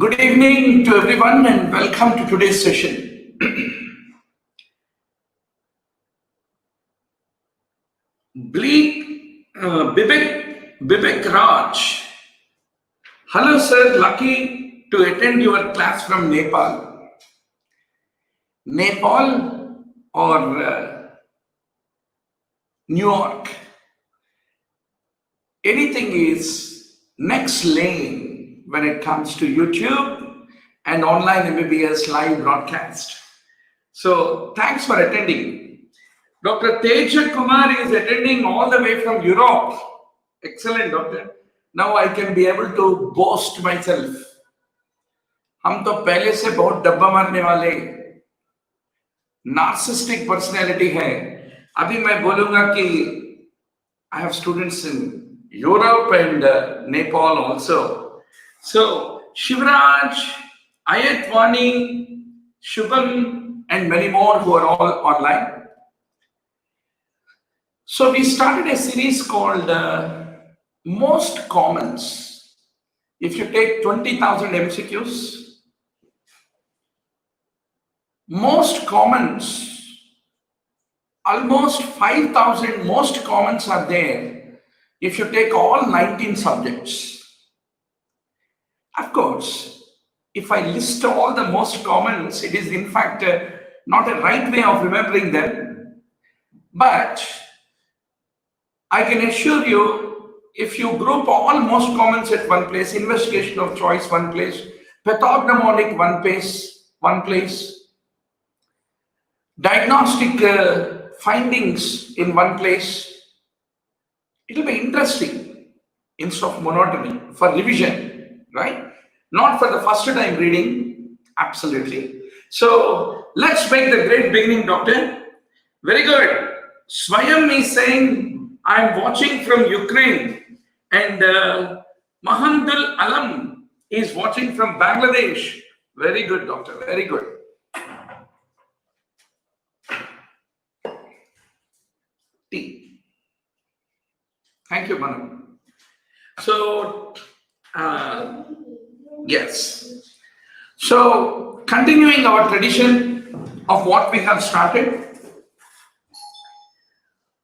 Good evening to everyone and welcome to today's session. Bibek Raj. Hello sir, lucky to attend your class from Nepal. Nepal or New York. Anything is next lane when it comes to YouTube and online MBBS live broadcast. So thanks for attending. Dr. Teja Kumar is attending all the way from Europe. Excellent, doctor. Now I can be able to boast myself. हम तो पहले से बहुत डब्बा मारने वाले narcissistic personality है. अभी मैं बोलूंगा कि I have students in Europe and Nepal also. So, Shivraj, Ayatvani, Shubham, and many more who are all online. So, we started a series called Most Commons. If you take 20,000 MCQs, most commons, almost 5,000 most commons are there if you take all 19 subjects. Of course, if I list all the most commons, it is in fact not a right way of remembering them. But I can assure you, if you group all most commons at one place, investigation of choice one place, pathognomonic one place, diagnostic findings in one place, it will be interesting instead of monotony for revision, right? Not for the first time reading, absolutely. So let's make the great beginning, doctor. Very good. Swayam is saying, I'm watching from Ukraine, and Mahandul Alam is watching from Bangladesh. Very good, doctor. Very good. T. Thank you, Manu. So, yes. So, continuing our tradition of what we have started.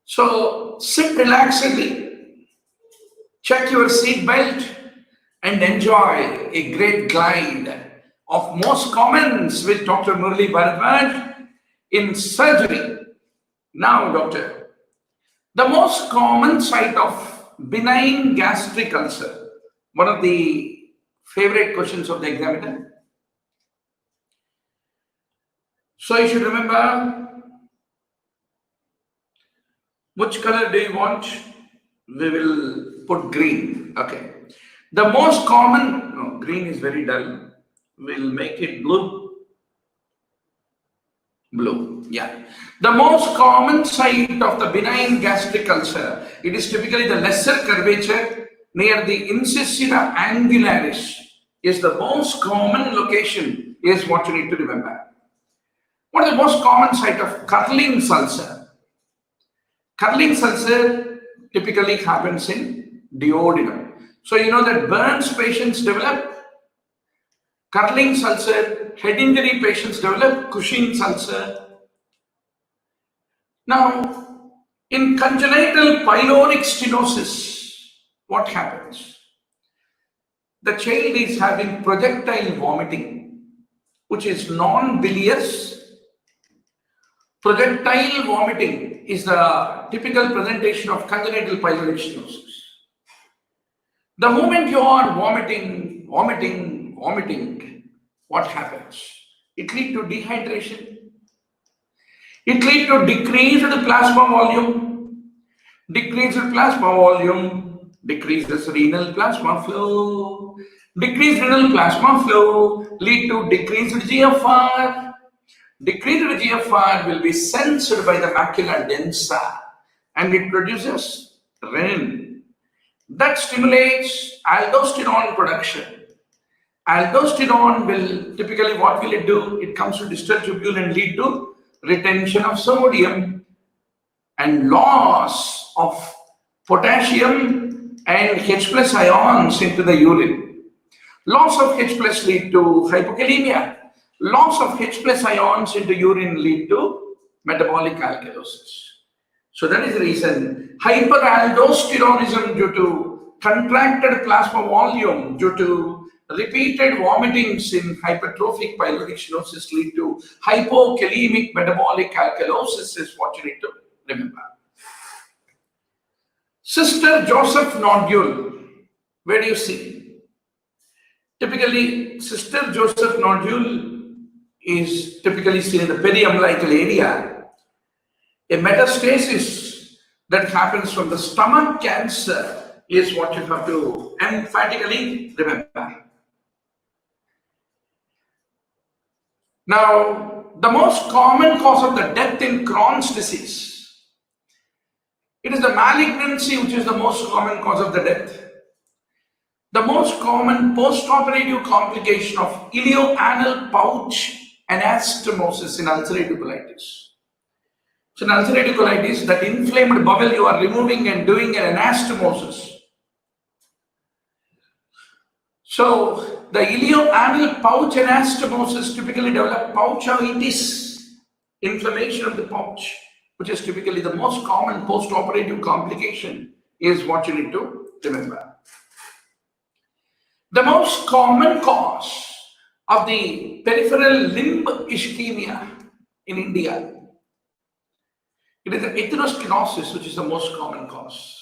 So, sit relaxedly, check your seat belt, and enjoy a great glide of most commons with Dr. Murali Bharadwaj in surgery. Now, doctor, the most common site of benign gastric ulcer, one of the favorite questions of the examiner. So you should remember, which color do you want? We will put green. Okay. The most common, no, green is very dull. We'll make it blue. Blue, yeah. The most common site of the benign gastric ulcer, it is typically the lesser curvature near the incisura angularis is the most common location, is what you need to remember. What is the most common site of curling ulcer? Curling ulcer typically happens in duodenum. So you know that burns patients develop curling ulcer, head injury patients develop Cushing's ulcer. Now, in congenital pyloric stenosis, what happens? The child is having projectile vomiting, which is non-bilious. Projectile vomiting is the typical presentation of congenital pyloric stenosis. The moment you are vomiting, what happens? It leads to dehydration. It leads to decreased plasma volume. Decreased plasma volume decreases renal plasma flow. Decreased renal plasma flow lead to decreased GFR. Decreased GFR will be sensed by the macula densa and it produces renin. That stimulates aldosterone production. Aldosterone will typically, what will it do? It comes to distal tubule and lead to retention of sodium and loss of potassium and H+ ions into the urine. Loss of H plus lead to hypokalemia. Loss of H plus ions into urine lead to metabolic alkalosis. So that is the reason hyperaldosteronism due to contracted plasma volume due to repeated vomitings in hypertrophic pyloric stenosis lead to hypokalemic metabolic alkalosis is what you need to remember. Sister Joseph nodule, where do you see? Typically, Sister Joseph nodule is typically seen in the periumbilical area. A metastasis that happens from the stomach cancer is what you have to emphatically remember. Now, the most common cause of the death in Crohn's disease, it is the malignancy which is the most common cause of the death. The most common post-operative complication of ileoanal pouch anastomosis in ulcerative colitis. So in ulcerative colitis, that inflamed bowel you are removing and doing an anastomosis. So the ileoanal pouch anastomosis typically develop pouchitis, inflammation of the pouch, which is typically the most common post-operative complication is what you need to remember. The most common cause of the peripheral limb ischemia in India, it is the atherosclerosis, which is the most common cause.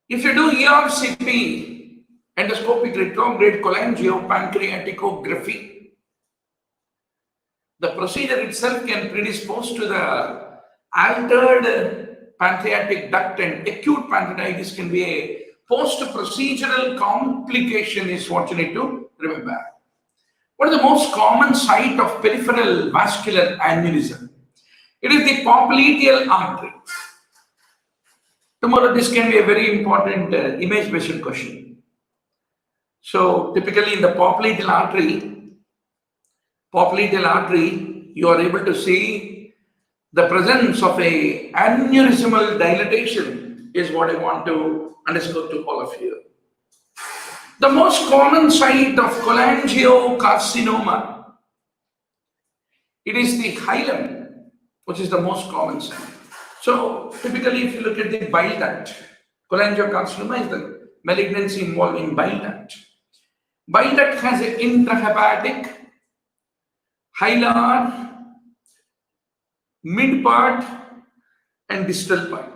If you do ERCP, endoscopic retrograde cholangiopancreaticography, the procedure itself can predispose to the altered pancreatic duct, and acute pancreatitis can be a post-procedural complication is what you need to remember. What is the most common site of peripheral vascular aneurysm? It is the popliteal artery. Tomorrow this can be a very important image-based question. So typically in the popliteal artery, you are able to see the presence of a aneurysmal dilatation is what I want to underscore to all of you. The most common site of cholangiocarcinoma, it is the hilum, which is the most common site. So typically if you look at the bile duct, cholangiocarcinoma is the malignancy involving bile duct. Bile duct has an intrahepatic, hilar, mid part and distal part.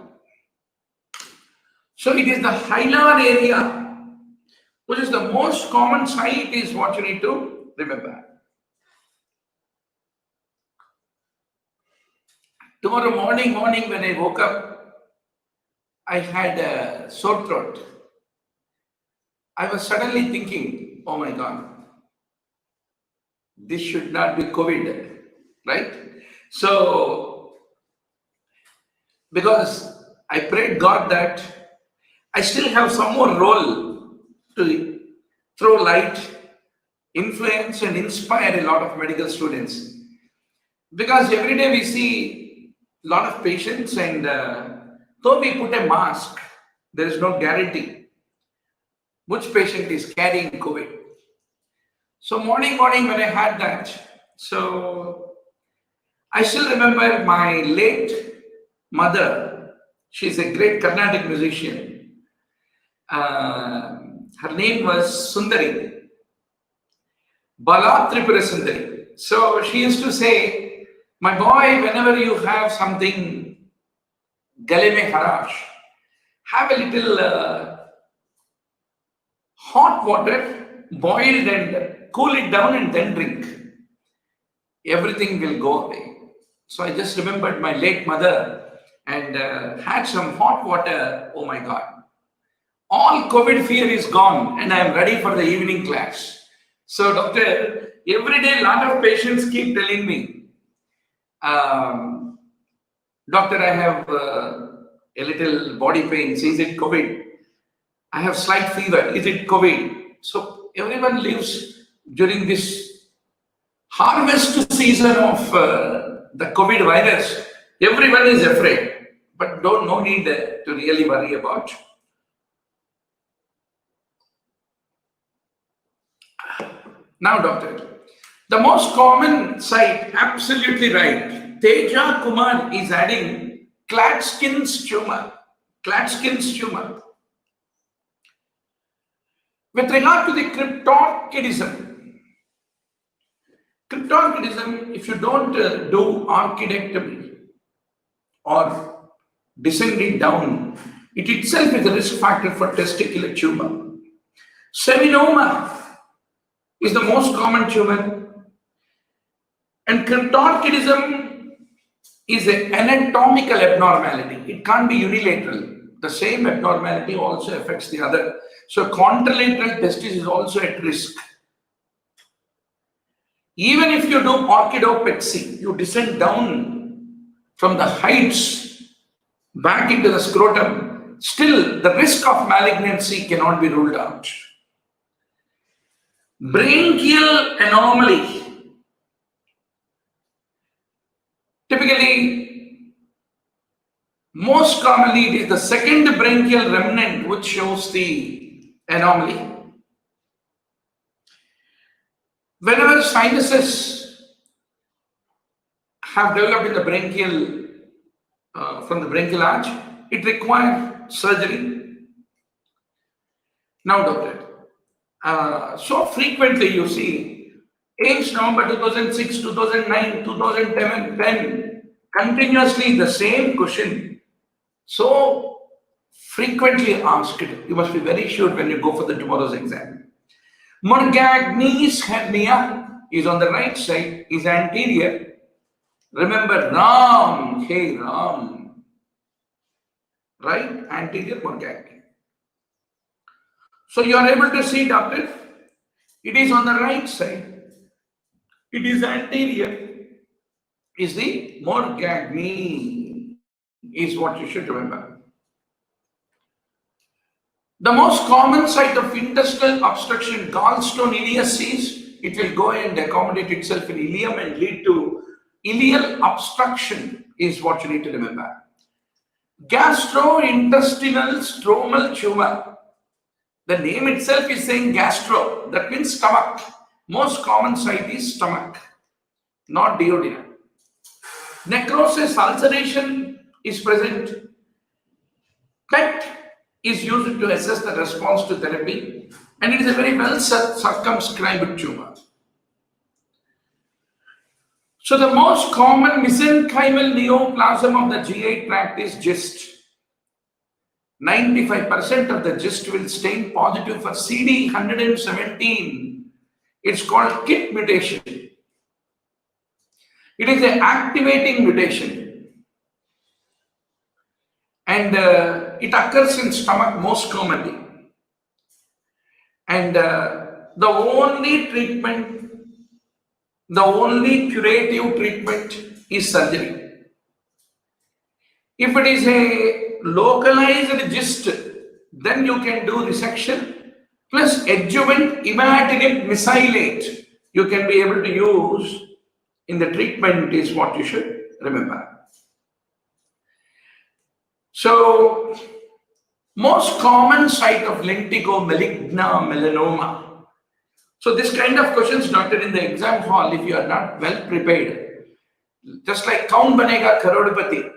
So it is the hilar area which is the most common site is what you need to remember. Tomorrow morning when I woke up, I had a sore throat. I was suddenly thinking, oh my God, this should not be COVID, right? So, because I prayed God that I still have some more role to throw light, influence and inspire a lot of medical students. Because every day we see a lot of patients, and though we put a mask, there is no guarantee which patient is carrying COVID. So morning when I had that, so I still remember my late mother. She's a great Carnatic musician. Her name was Sundari, Bala Tripura Sundari. So she used to say, my boy, whenever you have something gale mein kharash, have a little hot water, boiled and cool it down and then drink. Everything will go away. So I just remembered my late mother and had some hot water. Oh my God. All COVID fear is gone and I am ready for the evening class. So doctor, every day a lot of patients keep telling me, doctor, I have a little body pains. Is it COVID? I have slight fever. Is it COVID? So everyone lives during this harvest season of the COVID virus. Everyone is afraid, but no need to really worry about. Now, doctor, the most common site, absolutely right. Teja Kumar is adding Klatskin's tumor. Klatskin's tumor. With regard to the cryptorchidism, if you don't do orchidectomy or descending down, it itself is a risk factor for testicular tumor. Seminoma is the most common tumor, and cryptorchidism is an anatomical abnormality. It can't be unilateral. The same abnormality also affects the other. So contralateral testis is also at risk. Even if you do orchidopexy, you descend down from the heights back into the scrotum, still the risk of malignancy cannot be ruled out. Branchial anomaly. Typically, most commonly it is the second branchial remnant which shows the anomaly. Whenever sinuses have developed in the branchial, from the branchial arch, it requires surgery. Now, doctor, so frequently you see AIIMS November 2006, 2009, 2010, continuously the same question. So frequently asked, you must be very sure when you go for the tomorrow's exam. Morgagni's hernia is on the right side, is anterior. Remember Ram, hey Ram, right? Anterior Morgagni. So you are able to see, doctor, it is on the right side. It is anterior, is the Morgagni, is what you should remember. The most common site of intestinal obstruction, gallstone ileoceles, it will go and accommodate itself in ileum and lead to ileal obstruction, is what you need to remember. Gastrointestinal stromal tumor. The name itself is saying gastro, that means stomach. Most common site is stomach, not duodenum. Necrosis, ulceration is present. PET is used to assess the response to therapy, and it is a very well circumscribed tumor. So the most common mesenchymal neoplasm of the GI tract is GIST. 95% of the GIST will stain positive for CD117. It's called KIT mutation. It is an activating mutation. And it occurs in stomach most commonly. And the only treatment, the only curative treatment is surgery. If it is a localized GIST, then you can do resection plus adjuvant imatinib mesylate. You can be able to use in the treatment, is what you should remember. So, most common site of lentigo maligna melanoma. So, this kind of questions, doctor, in the exam hall, if you are not well prepared, just like Kaun Banega Karodpati,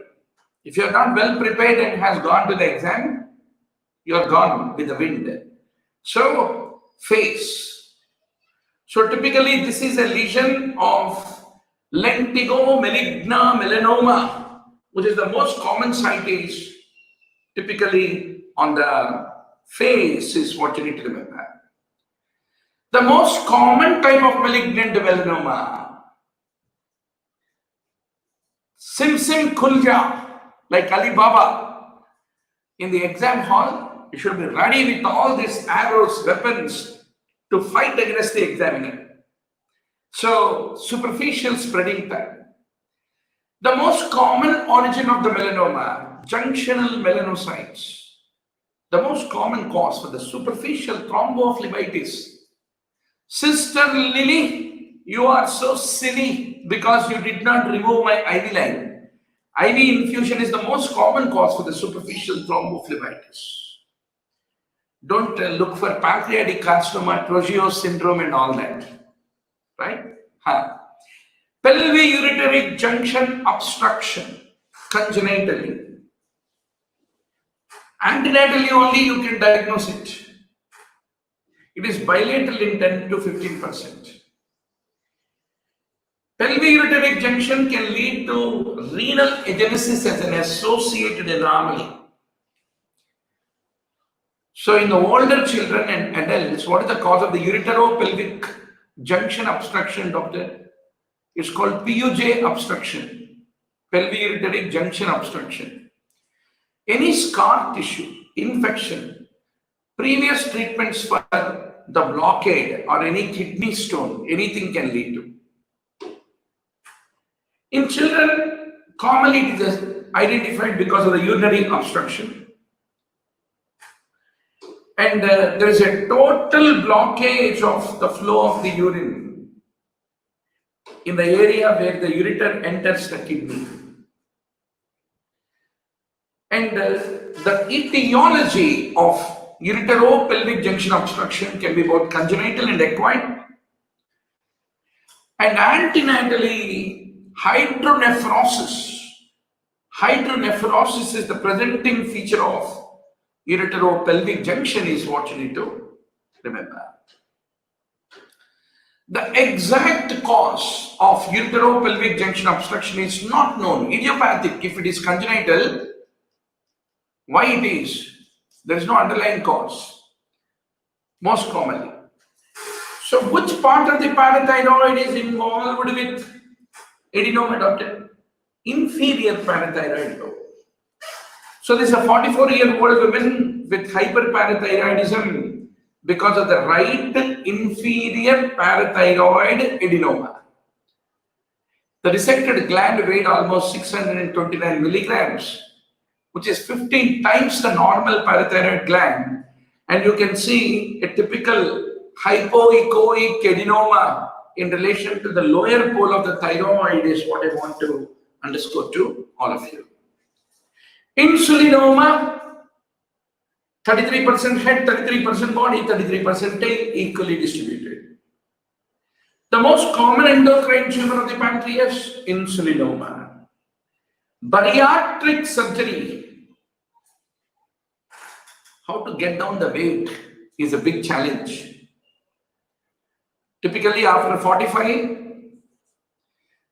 if you are not well prepared and has gone to the exam, you are gone with the wind. So, face. So, typically, this is a lesion of lentigo maligna melanoma, which is the most common site, is typically on the face, is what you need to remember. The most common type of malignant melanoma, Simsim Kulja, like Ali Baba. In the exam hall, you should be ready with all these arrows, weapons to fight against the examiner. So, superficial spreading time. The most common origin of the melanoma, junctional melanocytes. The most common cause for the superficial thrombophlebitis. Sister Lily, you are so silly because you did not remove my IV line. IV infusion is the most common cause for the superficial thrombophlebitis. Don't look for pancreatic carcinoma, Trogios syndrome and all that. right? Pelvic junction obstruction, congenitally. Antenatally only you can diagnose it. It is bilateral in 10 to 15%. Pelvic junction can lead to renal agenesis as an associated anomaly. So in the older children and adults, what is the cause of the ureteropelvic junction obstruction, doctor? It's called PUJ obstruction, pelvic junction obstruction. Any scar tissue, infection, previous treatments for the blockade or any kidney stone, anything can lead to. In children, commonly it is identified because of the urinary obstruction. And there is a total blockage of the flow of the urine in the area where the ureter enters the kidney. And the etiology of ureteropelvic junction obstruction can be both congenital and acquired. And antenatally, hydronephrosis. Hydronephrosis is the presenting feature of ureteropelvic junction, is what you need to remember. The exact cause of ureteropelvic junction obstruction is not known. Idiopathic, if it is congenital, why it is? There is no underlying cause, most commonly. So which part of the parathyroid is involved with adenoma, doctor? Inferior parathyroid lobe. So this is a 44-year-old woman with hyperparathyroidism because of the right inferior parathyroid adenoma. The resected gland weighed almost 629 milligrams, which is 15 times the normal parathyroid gland. And you can see a typical hypoechoic adenoma in relation to the lower pole of the thyroid is what I want to underscore to all of you. Insulinoma, 33% head, 33% body, 33% tail, equally distributed. The most common endocrine tumor of the pancreas, insulinoma. Bariatric surgery. How to get down the weight is a big challenge. Typically after 45,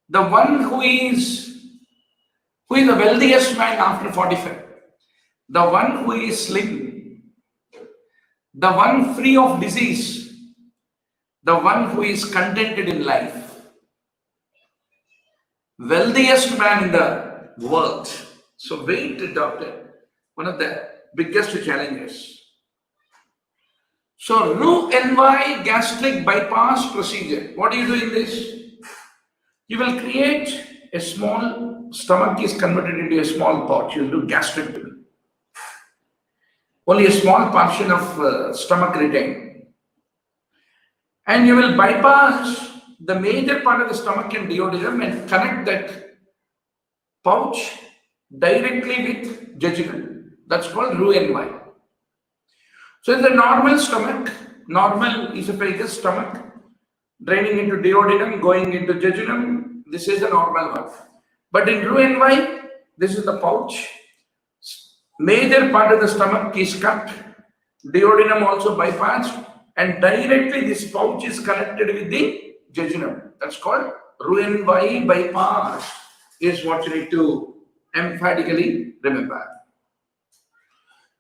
the one who is the wealthiest man after 45, the one who is slim, the one free of disease, the one who is contented in life, wealthiest man in the world. So weight, doctor, one of the biggest challenges. So Roux-en-Y gastric bypass procedure. What do you do in this? You will create a small stomach is converted into a small pouch. You will do gastrectomy. Only a small portion of stomach retained. And you will bypass the major part of the stomach and duodenum and connect that pouch directly with jejunum. That's called Roux-en-Y. So in the normal stomach, normal esophagus stomach, draining into duodenum, going into jejunum, this is the normal one. But in Roux-en-Y, this is the pouch. Major part of the stomach is cut, duodenum also bypassed, and directly this pouch is connected with the jejunum. That's called Roux-en-Y bypass, is what you need to emphatically remember.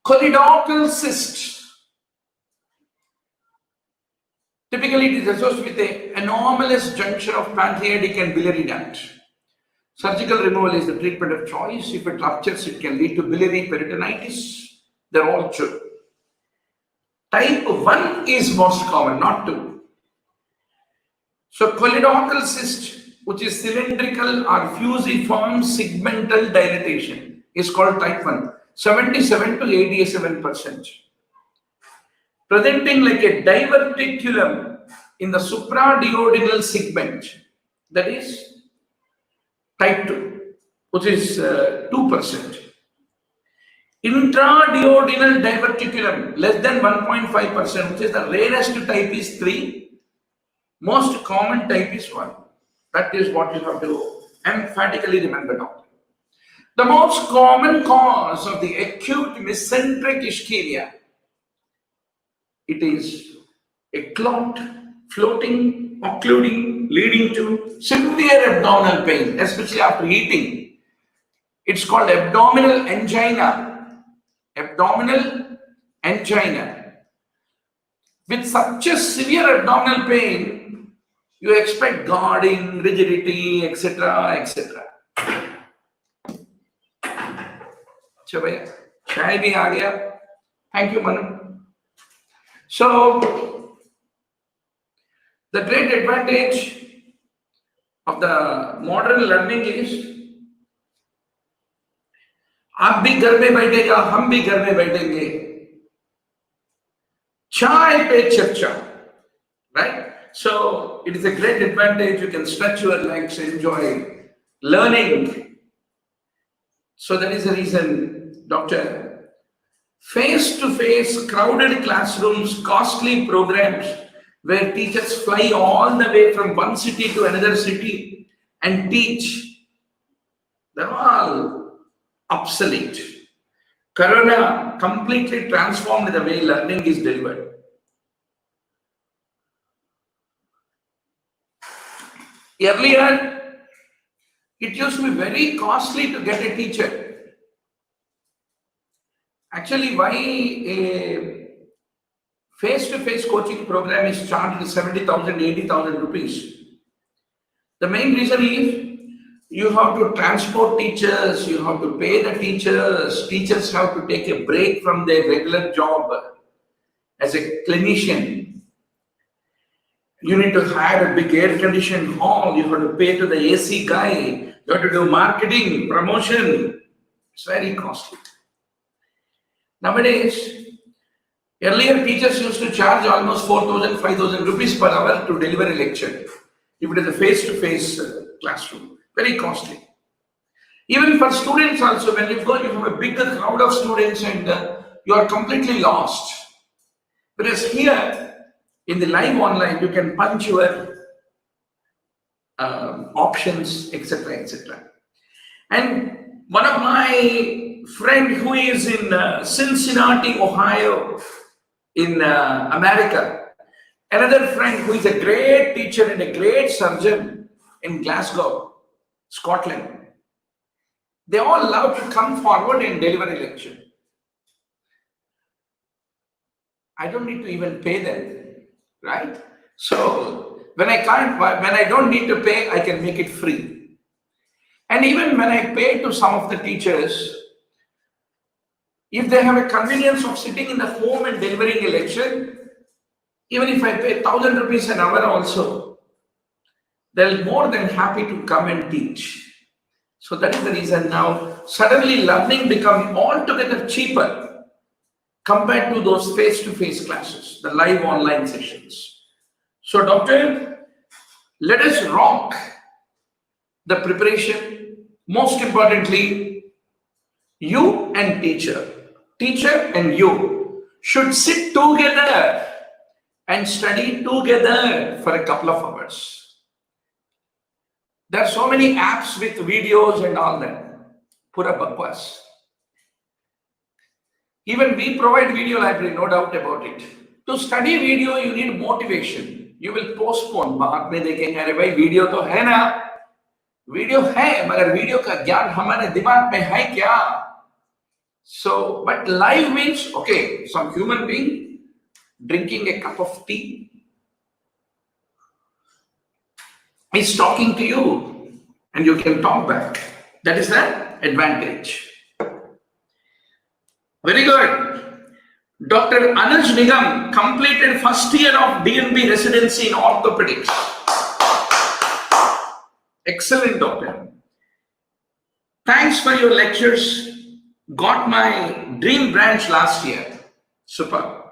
Choledochal cyst. Typically, it is associated with an anomalous junction of pancreatic and biliary duct. Surgical removal is the treatment of choice. If it ruptures, it can lead to biliary peritonitis. They're all true. Type 1 is most common, not 2. So, choledochal cyst, which is cylindrical or fusiform segmental dilatation, is called type 1, 77 to 87%. Presenting like a diverticulum in the supraduodenal segment, that is type 2, which is 2%. Intraduodenal diverticulum, less than 1.5%, which is the rarest type, is 3. Most common type is 1. That is what you have to emphatically remember now. The most common cause of the acute mesenteric ischemia, it is a clot floating, occluding, leading to severe abdominal pain, especially after eating. It's called abdominal angina. Abdominal angina. With such a severe abdominal pain, you expect guarding, rigidity, etc., etc. Chai bhi aa gaya. Thank you, Manu. So, the great advantage of the modern learning is आप भी घर में बैठेगा, हम भी घर में बैठेंगे, चाय पे चर्चा, right? So it is a great advantage. You can stretch your legs, enjoy learning. So that is the reason, doctor, face-to-face crowded classrooms, costly programs where teachers fly all the way from one city to another city and teach, they're all obsolete. Corona completely transformed the way learning is delivered. Earlier, it used to be very costly to get a teacher. Actually, why a face-to-face coaching program is charged 70,000, 80,000 rupees? The main reason is you have to transport teachers, you have to pay the teachers, teachers have to take a break from their regular job as a clinician. You need to hire a big air-conditioned hall, you have to pay to the AC guy, you have to do marketing, promotion. It's very costly. Nowadays, earlier teachers used to charge almost 4,000, 5,000 rupees per hour to deliver a lecture. If it is a face-to-face classroom, very costly. Even for students also, when you go, you have a bigger crowd of students and you are completely lost. Whereas here, in the live online, you can punch your options, etc., etc. And one of my friend who is in Cincinnati, Ohio, in America, another friend who is a great teacher and a great surgeon in Glasgow, Scotland, they all love to come forward and deliver a lecture. I don't need to even pay them, right? So when I don't need to pay, I can make it free. And even when I pay to some of the teachers, if they have a convenience of sitting in the home and delivering a lecture, even if I pay 1,000 rupees an hour also, they're more than happy to come and teach. So that is the reason now suddenly learning becomes altogether cheaper compared to those face-to-face classes, the live online sessions. So doctor, let us rock the preparation. Most importantly, you and teacher and you should sit together and study together for a couple of hours. There are so many apps with videos and all that. Pura bakwas. Even we provide video library, no doubt about it. To study video, you need motivation. You will postpone. बाद में देखेंगे अरे भाई video तो है ना, video है मगर वीडियो का ज्ञान हमारे दिमाग में है क्या? So, but live means okay, some human being drinking a cup of tea is talking to you and you can talk back. That is the advantage. Very good. Dr. Anuj Nigam completed first year of DNB residency in orthopedics. Excellent, doctor. Thanks for your lectures. Got my dream branch last year. Super.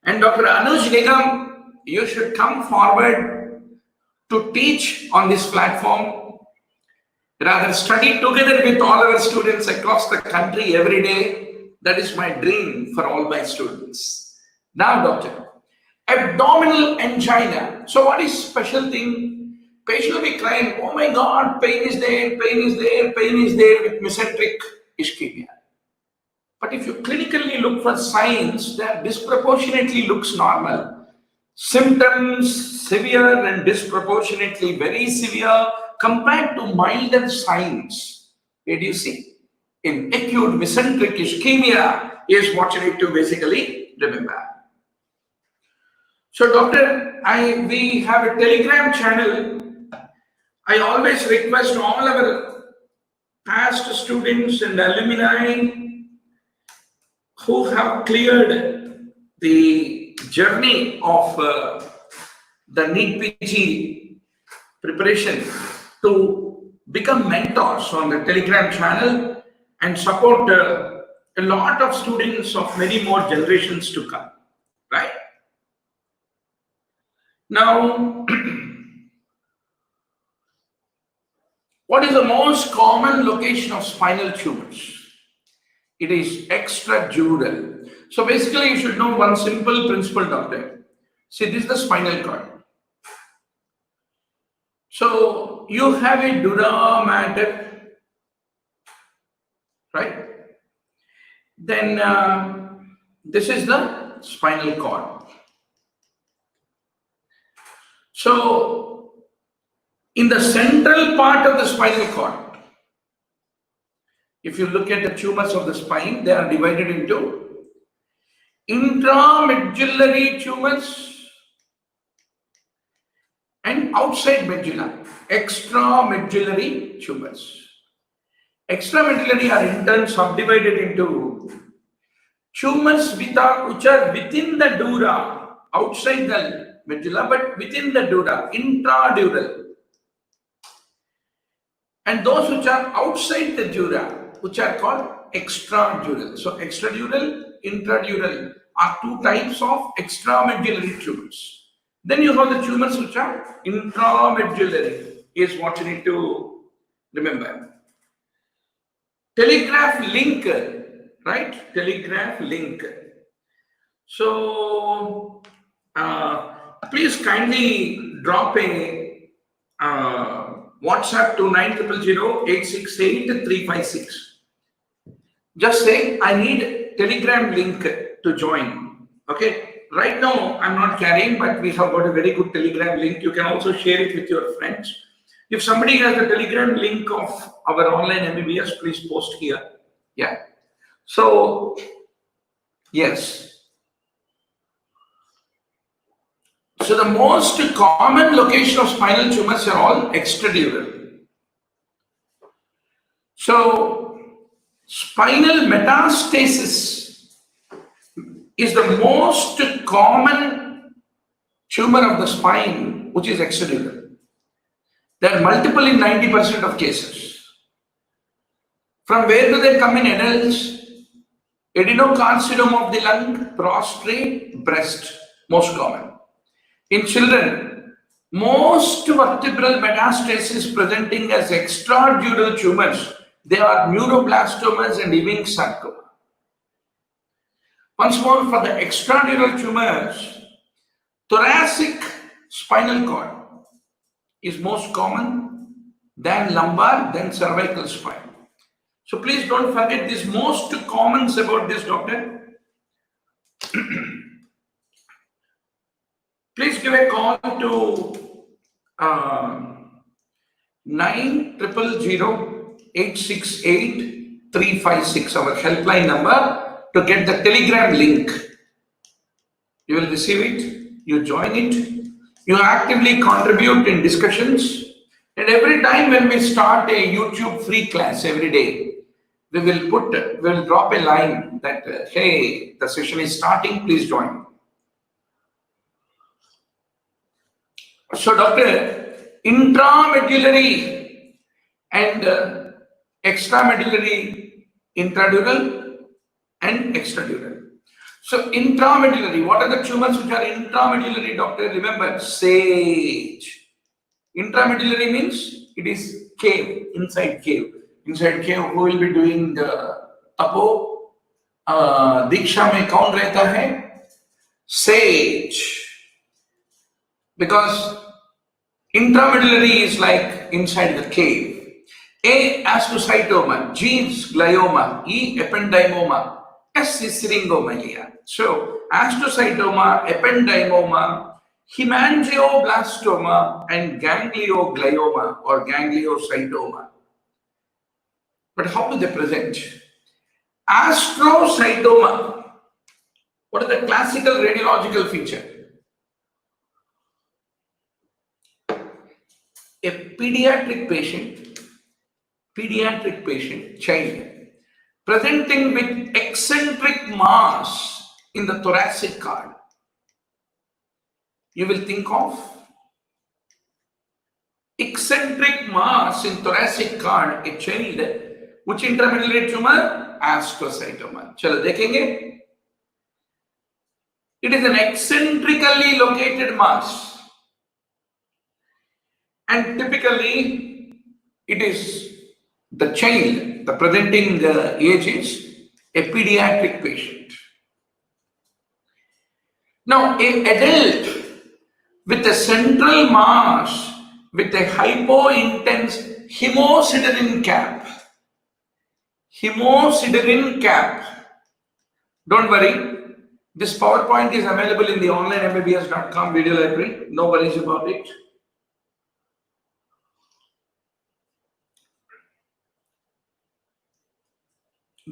And Dr. Anuj Nigam, you should come forward to teach on this platform. Rather study together with all our students across the country every day. That is my dream for all my students. Now, doctor, Abdominal angina. So what is special thing? Patient will be crying, oh my God, pain is there, pain is there, pain is there with mesenteric ischemia. But if you clinically look for signs, that disproportionately looks normal. Symptoms severe and disproportionately very severe compared to milder signs. Where do you see? In acute mesenteric ischemia is what you need to basically remember. So doctor, we have a Telegram channel. I always request all our past students and alumni who have cleared the journey of the NEET PG preparation to become mentors on the Telegram channel and support a lot of students of many more generations to come, right? Now, what is the most common location of spinal tumors? It is extradural. So basically, you should know one simple principle, doctor. See, this is the spinal cord. So you have a dura mater, right? Then this is the spinal cord. So in the central part of the spinal cord, if you look at the tumors of the spine, they are divided into intramedullary tumors and outside medulla, extramedullary tumors. Extramedullary are in turn subdivided into tumors which are within the dura, outside the medulla, but within the dura, intradural. And those which are outside the dura, which are called extradural. So extradural, intradural are two types of extramedullary tumors. Then you have the tumors which are intramedullary, is what you need to remember. Telegraph link, right? Telegraph link. So please kindly drop a WhatsApp to 9000-868-356. Just say, I need Telegram link to join. Okay. Right now, I'm not carrying, but we have got a very good Telegram link. You can also share it with your friends. If somebody has the Telegram link of our online MBBS, please post here. Yeah. So, yes. So the most common location of spinal tumors are all extradural. So spinal metastasis is the most common tumor of the spine, which is extradural. There are multiple in 90% of cases. From where do they come in adults? Adenocarcinoma of the lung, prostate, breast, most common. In children, most vertebral metastasis presenting as extradural tumors, they are neuroblastomas and Ewing sarcoma. Once more, for the extradural tumors, thoracic spinal cord is most common, then lumbar, then cervical spine. So please don't forget this most commons about this, doctor. Please give a call to 9000-868-356, our helpline number, to get the Telegram link. You will receive it, you join it, you actively contribute in discussions, and every time when we start a YouTube free class every day, we will drop a line that, hey, the session is starting, please join. So, doctor, intramedullary and extramedullary, intradural and extradural. So, intramedullary, what are the tumors which are intramedullary, doctor? Remember, sage. Intramedullary means it is cave, inside cave. Inside cave, who will be doing the tapo? Diksha mein kaun rehta hai? Sage. because intramedullary is like inside the cave. A, astrocytoma, G is glioma, E, ependymoma, S is syringomelia. So, astrocytoma, ependymoma, hemangioblastoma, and ganglioglioma or gangliocytoma. But how do they present? Astrocytoma. What is the classical radiological feature? A pediatric patient, child, presenting with eccentric mass in the thoracic cord. You will think of eccentric mass in thoracic cord, a child, which intramedullary tumor? Astrocytoma. Chalo dekhenge. It is an eccentrically located mass. And typically, it is the child, the presenting age is a pediatric patient. Now, an adult with a central mass with a hypointense hemosiderin cap. Hemosiderin cap. Don't worry, this PowerPoint is available in the onlinemmbbs.com video library. No worries about it.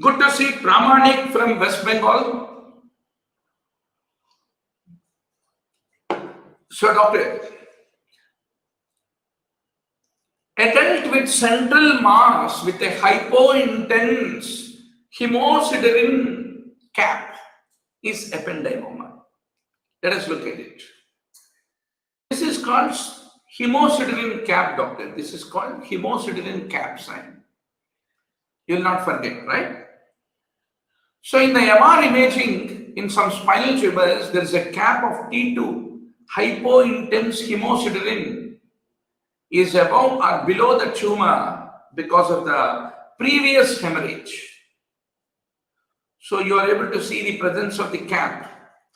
Good to see Pramanik from West Bengal. So, doctor, adult with central mass with a hypointense hemosiderin cap is ependymoma. Let us look at it. This is called hemosiderin cap, doctor. This is called hemosiderin cap sign. You will not forget, right? So in the MR imaging, in some spinal tumors, there is a cap of T2, hypointense hemosiderin is above or below the tumor because of the previous hemorrhage. So you are able to see the presence of the cap.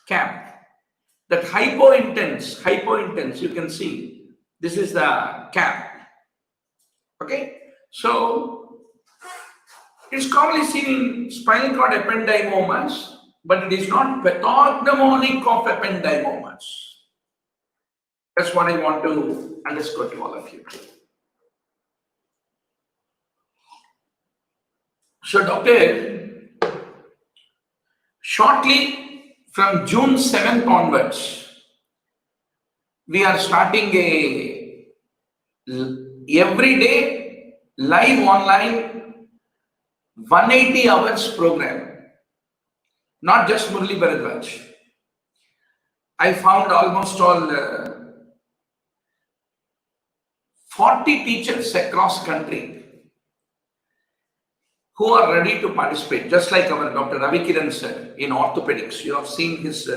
That hypointense, you can see. This is the cap. Okay? So it's commonly seen in spinal cord ependymomas, but it is not pathognomonic of ependymomas. That's what I want to underscore to all of you. So, doctor, shortly from June 7th onwards, we are starting a everyday live online 180 hours program, not just Murli Bharadwaj. I found almost all 40 teachers across country who are ready to participate, just like our Dr. Ravi Kiran sir in orthopedics. You have seen his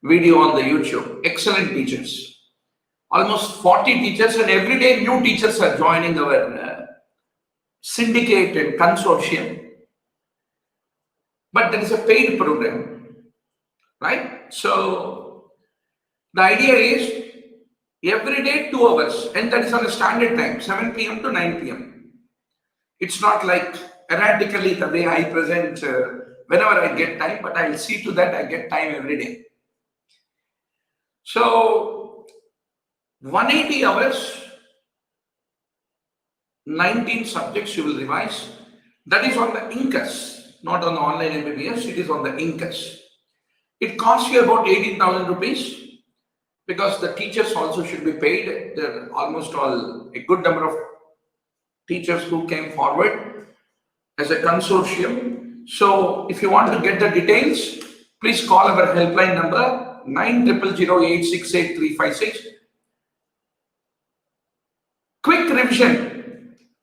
video on the YouTube. Excellent teachers. Almost 40 teachers, and every day new teachers are joining our syndicate and consortium. But there is a paid program, right? So the idea is every day 2 hours, and that is on a standard time, 7 p.m. to 9 p.m. It's not like erratically the way I present whenever I get time, but I'll see to that I get time every day. So 180 hours, 19 subjects you will revise. That is on the INCUS, not on the online MBBS. It is on the INCUS. It costs you about 18,000 rupees because the teachers also should be paid. There are almost all a good number of teachers who came forward as a consortium. So if you want to get the details, please call our helpline number 9008683356. Quick revision.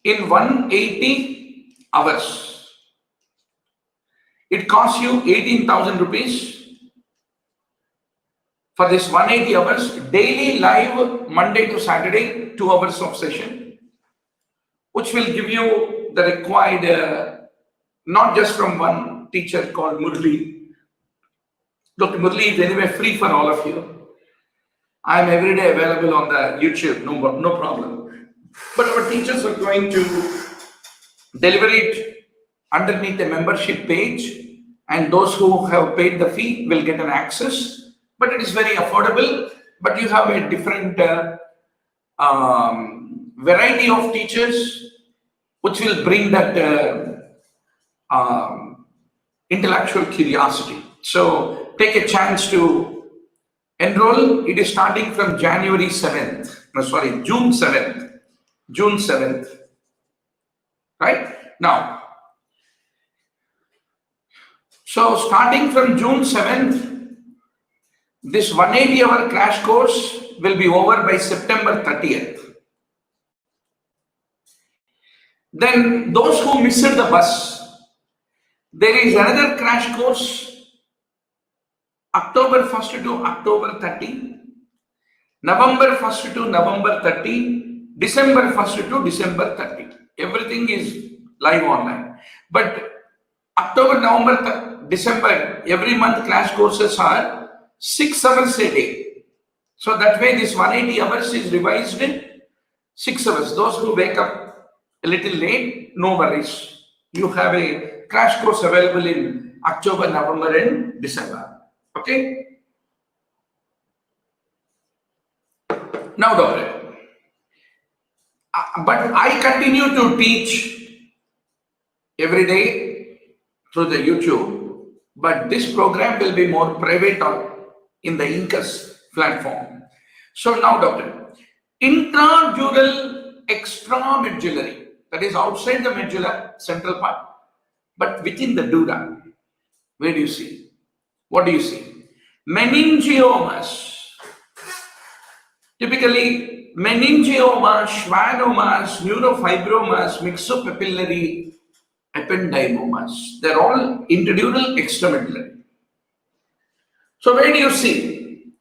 In 180 hours, it costs you 18,000 rupees for this 180 hours, daily live Monday to Saturday, 2 hours of session, which will give you the required, not just from one teacher called Murli. Dr. Murli is anyway free for all of you. I'm every day available on the YouTube, no problem. But our teachers are going to deliver it underneath the membership page, and those who have paid the fee will get an access. But it is very affordable, but you have a different variety of teachers which will bring that intellectual curiosity. So take a chance to enroll. It is starting from June 7th, right? Now, so starting from June 7th, this 180-hour crash course will be over by September 30th. Then those who missed the bus, there is another crash course October 1st to October 30, November 1st to November 30, December 1st to December 30. Everything is live online. But October, November, December, every month class courses are 6 hours a day. So that way this 180 hours is revised in 6 hours. Those who wake up a little late, no worries. You have a crash course available in October, November and December. Okay? Now, doctor, but I continue to teach every day through the YouTube, but this program will be more private or in the INCUS platform. So now, doctor, intradural extramedullary, that is outside the medulla, central part, but within the dura, where do you see? What do you see? Meningiomas. Typically, meningioma, schwannomas, neurofibromas, myxopapillary ependymomas. They're all intradural extramedullary. So where do you see?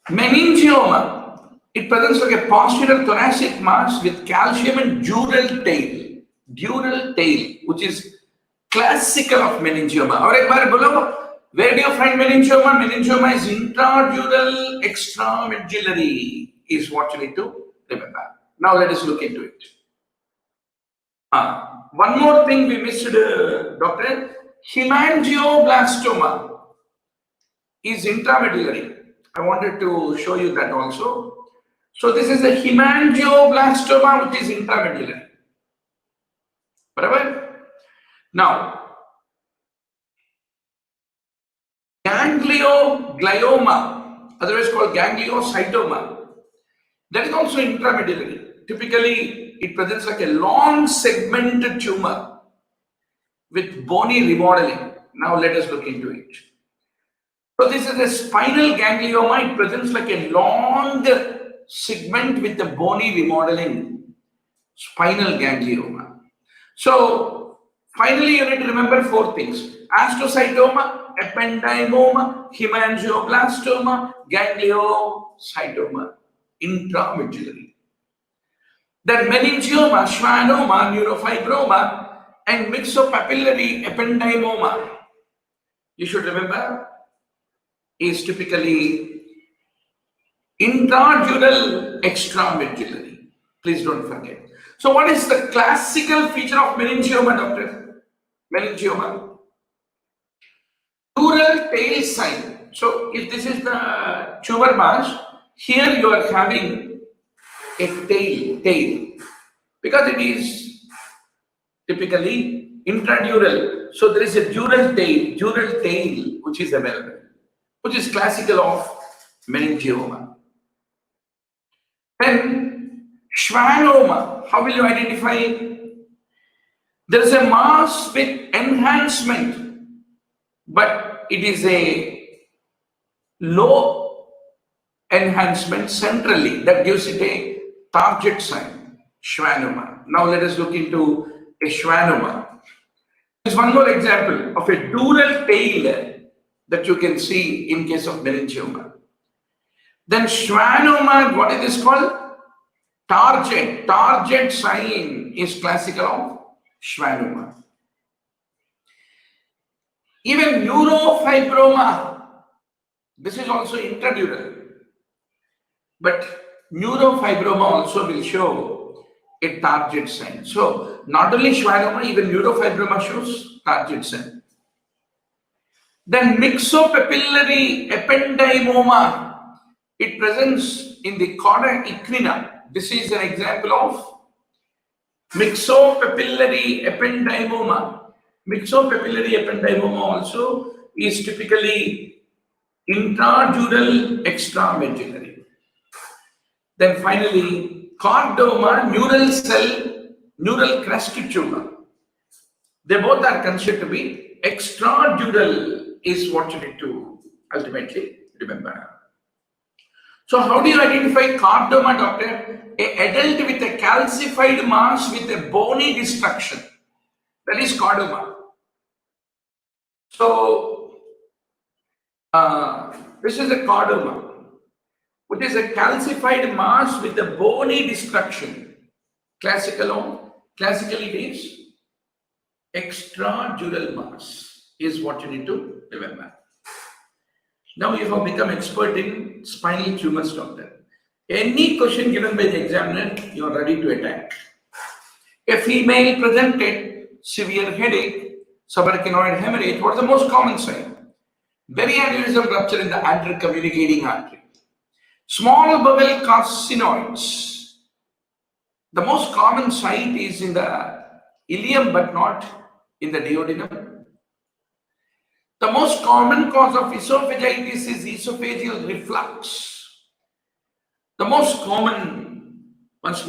Meningioma, it presents like a posterior thoracic mass with calcium and dural tail, which is classical of meningioma. Where do you find meningioma? Meningioma is intradural extramedullary, is what you need to remember. Now let us look into it. One more thing we missed, doctor. Hemangioblastoma is intramedullary. I wanted to show you that also. So this is the hemangioblastoma, which is intramedullary. Right? Now, ganglioglioma, otherwise called gangliocytoma, that is also intramedullary. Typically, it presents like a long segmented tumor with bony remodeling. Now let us look into it. So this is a spinal ganglioma. It presents like a long segment with the bony remodeling, spinal ganglioma. So finally, you need to remember 4 things: astrocytoma, ependymoma, hemangioblastoma, gangliocytoma, intramedullary. Then meningioma, schwannoma, neurofibroma, and myxopapillary ependymoma, you should remember, is typically intradural extramedullary. Please don't forget. So what is the classical feature of meningioma, doctor? Meningioma. Dural tail sign. So if this is the tumor mass, here you are having a tail, because it is typically intradural. So there is a dural tail which is available, which is classical of meningioma. Then schwannoma, how will you identify? There is a mass with enhancement, but it is a low enhancement centrally, that gives it a target sign, schwannoma. Now let us look into a schwannoma. There is one more example of a dural tail that you can see in case of meningioma. Then schwannoma, what is this called? Target sign is classical of schwannoma. Even neurofibroma, this is also intradural. But neurofibroma also will show a target sign. So not only schwannoma, even neurofibroma shows target sign. Then myxopapillary ependymoma, it presents in the corda equina. This is an example of myxopapillary ependymoma. Myxopapillary ependymoma also is typically intradural extramedullary. Then finally, chordoma, neural crest tumor. They both are considered to be extradural, is what you need to ultimately remember. So how do you identify chordoma, doctor? An adult with a calcified mass with a bony destruction. That is chordoma. So this is a chordoma, which is a calcified mass with a bony destruction. Classically it is extradural mass is what you need to remember. Now you have become expert in spinal tumors, doctor. Any question given by the examiner, you are ready to attack. A female presented severe headache, subarachnoid hemorrhage. What is the most common sign? Berry-aneurysm rupture in the anterior communicating artery. Small bowel carcinoids. The most common site is in the ileum, but not in the duodenum. The most common cause of esophagitis is esophageal reflux. The most common, most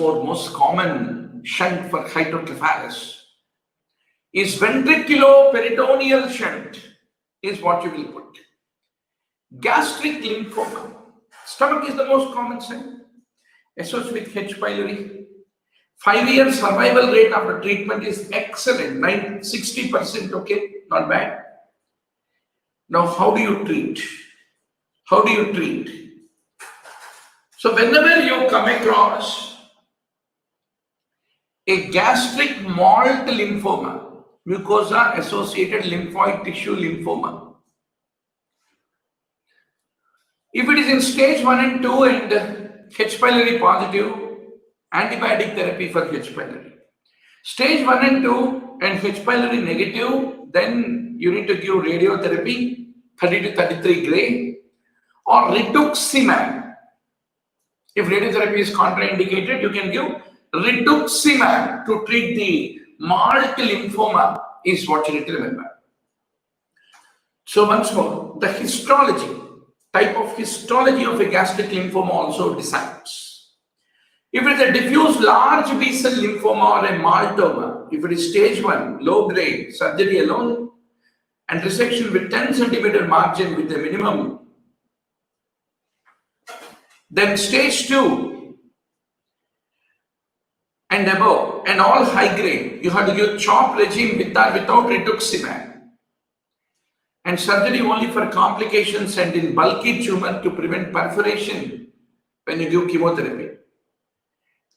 common shunt for hydrocephalus is ventriculoperitoneal shunt, is what you will put. Gastric lymphoma. Stomach is the most common sign. Associated with H. pylori. 5-year survival rate after treatment is excellent, 60%, okay, not bad. Now, how do you treat? How do you treat? So, whenever you come across a gastric malt lymphoma, mucosa associated lymphoid tissue lymphoma, if it is in stage 1 and 2 and H. pylori positive, antibiotic therapy for H. pylori. Stage 1 and 2 and H. pylori negative, then you need to give radiotherapy, 30 to 33 gray, or rituximab. If radiotherapy is contraindicated, you can give rituximab to treat the malt lymphoma, is what you need to remember. So once more, the histology, type of histology of a gastric lymphoma also decides. If it is a diffuse large B-cell lymphoma or a maltoma, if it is stage 1, low grade, surgery alone, and resection with 10 centimeter margin with a minimum, then stage 2 and above, and all high grade, you have to give CHOP regime with or without rituximab, and surgery only for complications and in bulky tumor to prevent perforation when you give chemotherapy.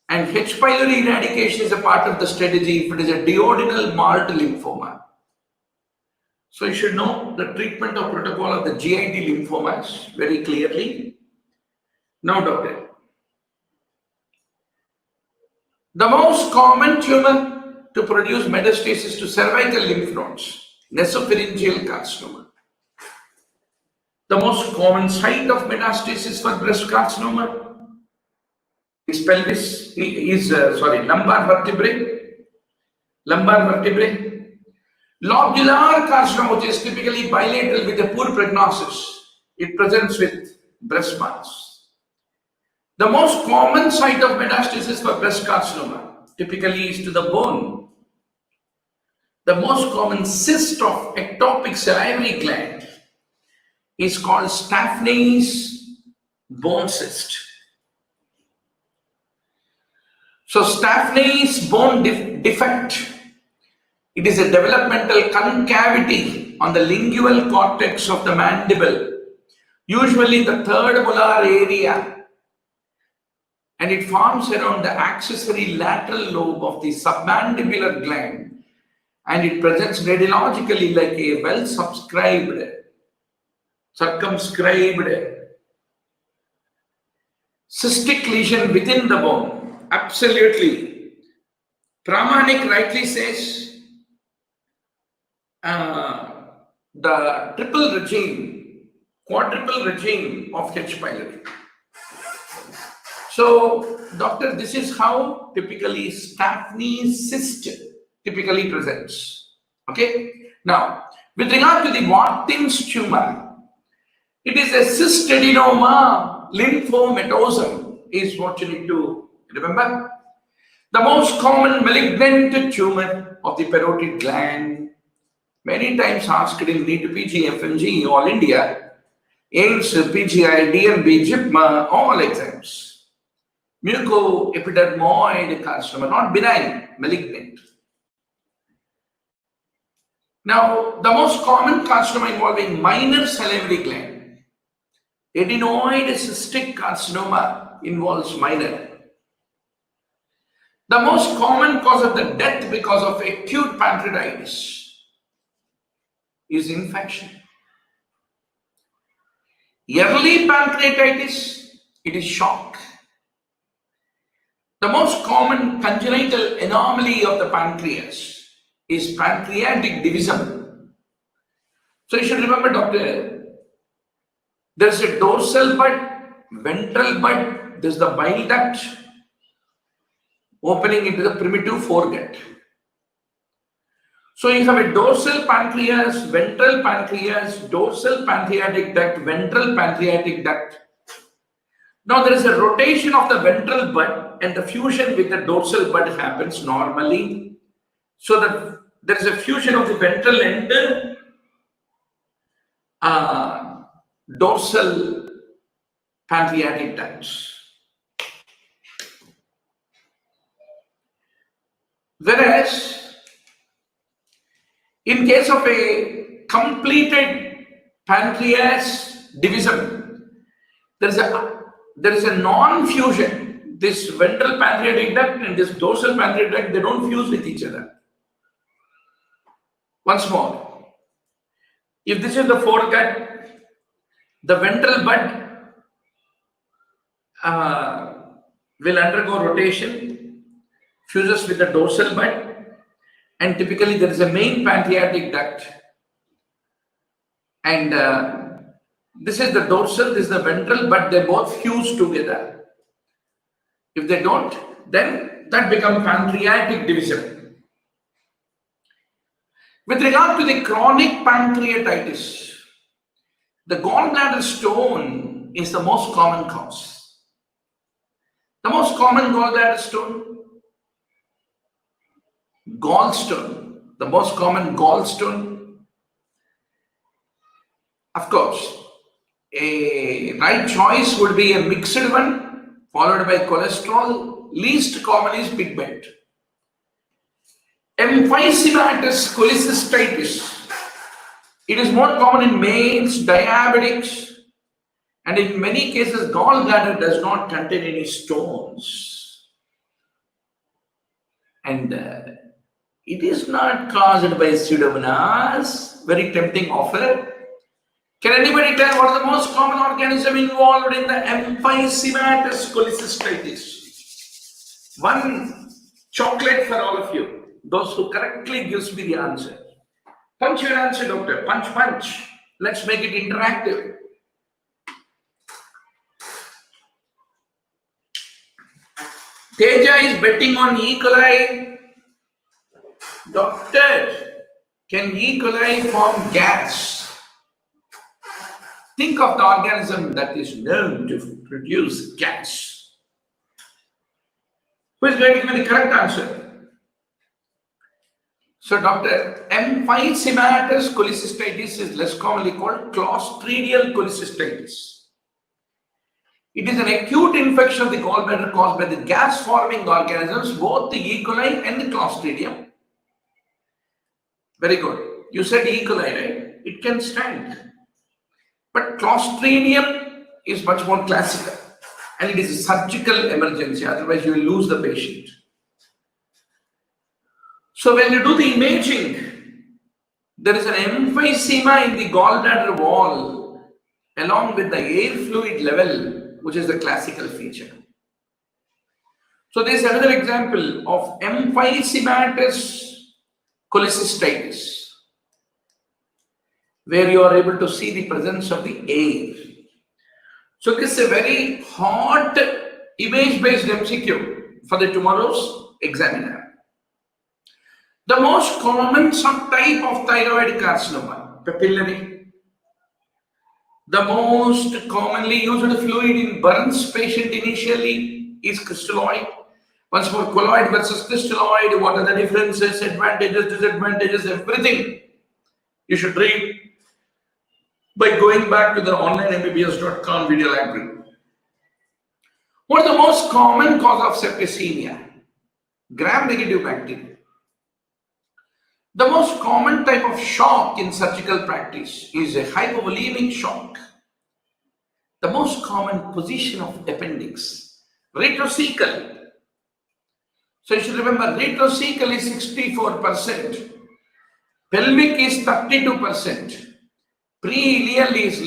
And H. pylori eradication is a part of the strategy if it is a duodenal malt lymphoma. So you should know the treatment of protocol of the GIT lymphomas very clearly. Now, doctor, the most common tumor to produce metastasis to cervical lymph nodes, nasopharyngeal carcinoma. The most common site of metastasis for breast carcinoma is pelvis, lumbar vertebrae. Lobular carcinoma, which is typically bilateral with a poor prognosis. It presents with breast mass. The most common site of metastasis for breast carcinoma typically is to the bone. The most common cyst of ectopic salivary gland is called Staphnei's bone cyst. So Staphnei's bone defect, it is a developmental concavity on the lingual cortex of the mandible, usually the third molar area, and it forms around the accessory lateral lobe of the submandibular gland, and it presents radiologically like a well circumscribed cystic lesion within the bone. Absolutely. Pramanik rightly says the triple regime, quadruple regime of H. pylori. So, doctor, this is how typically Staphney cyst typically presents. Okay. Now, with regard to the Watkins tumor, it is a cystadenoma lymphomatosum is what you need to remember. The most common malignant tumor of the parotid gland, many times asked in NEET, PG, FMGE, All India, AIIMS, PGI, DMB, JIPMA, all exams. Mucoepidermoid carcinoma, not benign, malignant. Now, the most common carcinoma involving minor salivary gland, adenoid cystic carcinoma involves minor. The most common cause of the death because of acute pancreatitis is infection. Early pancreatitis, it is shock. The most common congenital anomaly of the pancreas is pancreatic divisum. So you should remember, doctor, there is a dorsal bud, ventral bud, there is the bile duct opening into the primitive foregut. So you have a dorsal pancreas, ventral pancreas, dorsal pancreatic duct, ventral pancreatic duct. Now there is a rotation of the ventral bud and the fusion with the dorsal bud happens normally. So that there is a fusion of the ventral and dorsal pancreatic ducts. Whereas in case of a completed pancreas divisum, there is a non-fusion. This ventral pancreatic duct and this dorsal pancreatic duct, they don't fuse with each other. Once more, if this is the foregut, the ventral bud will undergo rotation, fuses with the dorsal bud, and typically there is a main pancreatic duct, and this is the dorsal, this is the ventral, but they both fuse together. If they don't, then that becomes pancreatic division. With regard to the chronic pancreatitis, the gallbladder stone is the most common cause. The most common gallbladder stone, gallstone, the most common gallstone. Of course, a right choice would be a mixed one, followed by cholesterol. Least common is pigment. Emphysematous cholecystitis. It is more common in males, diabetics, and in many cases, gallbladder does not contain any stones. And it is not caused by Pseudomonas. Very tempting offer. Can anybody tell what is the most common organism involved in the emphysematous cholecystitis? One chocolate for all of you. Those who correctly gives me the answer. Punch your answer, doctor. Punch, punch. Let's make it interactive. Teja is betting on E. coli. Doctor, can E. coli form gas? Think of the organism that is known to produce gas. Who is going to give me the correct answer? So, doctor, emphysematous cholecystitis is less commonly called clostridial cholecystitis. It is an acute infection of the gallbladder caused by the gas-forming organisms, both the E. coli and the Clostridium. Very good. You said E. coli, right? It can stand. But Clostridium is much more classical, and it is a surgical emergency, otherwise you will lose the patient. So when you do the imaging, there is an emphysema in the gallbladder wall along with the air fluid level which is the classical feature. So this is another example of emphysematous cholecystitis, where you are able to see the presence of the air. So this is a very hot image-based MCQ for the tomorrow's examiner. The most common subtype of thyroid carcinoma, papillary. The most commonly used fluid in burns patient initially is crystalloid. Once more, colloid versus crystalloid, what are the differences, advantages, disadvantages, everything you should read by going back to the onlinembbs.com video library. What is the most common cause of septicemia? Gram-negative bacteria. The most common type of shock in surgical practice is a hypovolemic shock. The most common position of appendix, retrocecal. So you should remember, retrocecal is 64%, pelvic is 32%, pre-ileal is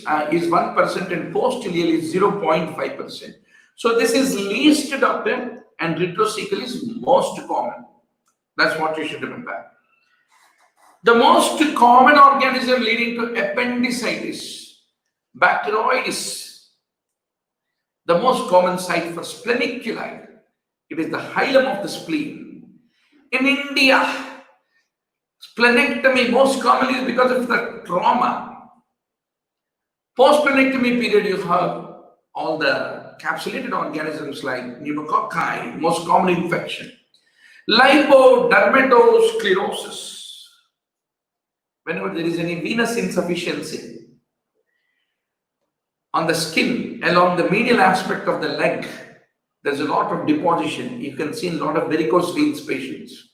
1% and post-ileal is 0.5%. So this is least, doctor, and retrocecal is most common. That's what you should remember. The most common organism leading to appendicitis, Bacteroides. The most common site for spleneculi, it is the hilum of the spleen. In India, splenectomy most commonly is because of the trauma. Post-splenectomy period, you have all the capsulated organisms like pneumococci, most common infection. Lipodermatosclerosis. Whenever there is any venous insufficiency on the skin along the medial aspect of the leg, there's a lot of deposition. You can see a lot of varicose veins patients,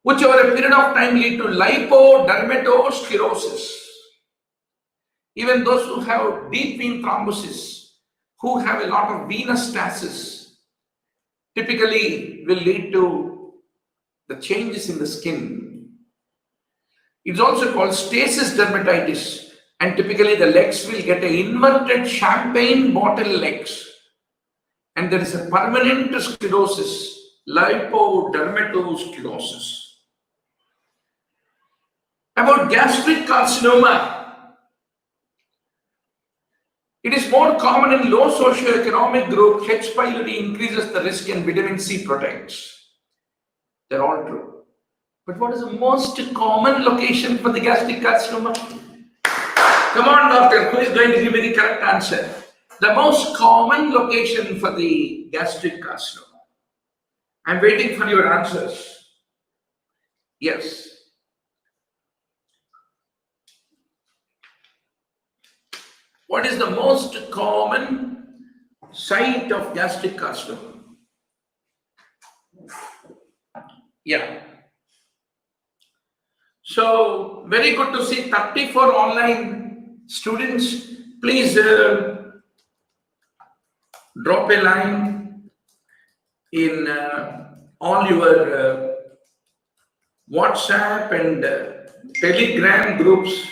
which over a period of time lead to lipodermatosclerosis. Even those who have deep vein thrombosis, who have a lot of venous stasis, typically will lead to the changes in the skin. It's also called Stasis Dermatitis, and typically the legs will get an inverted champagne bottle legs, and there is a permanent sclerosis, lipodermatosclerosis. About gastric carcinoma, it is more common in low socioeconomic group. H. pylori increases the risk and vitamin C protects. They're all true. But what is the most common location for the gastric carcinoma? Come on, doctor, who is going to give me the correct answer? The most common location for the gastric carcinoma. I'm waiting for your answers. Yes. What is the most common site of gastric carcinoma? Yeah. So, very good to see 34 online students. Please drop a line in all your WhatsApp and Telegram groups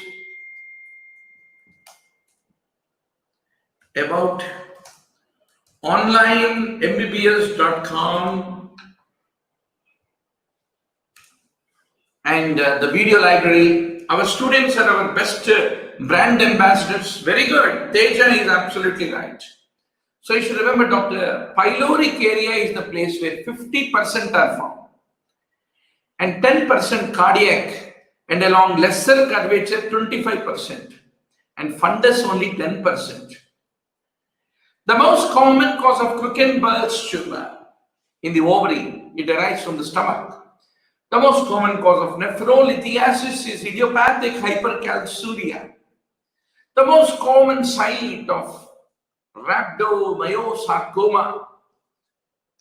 about onlinembbs.com and the video library. Our students are our best brand ambassadors. Very good. Teja is absolutely right. So you should remember, doctor, pyloric area is the place where 50% are found, and 10% cardiac, and along lesser curvature 25%, and fundus only 10%. The most common cause of Crookenberg's tumor in the ovary, it derives from the stomach. The most common cause of nephrolithiasis is idiopathic hypercalciuria. The most common site of rhabdomyosarcoma,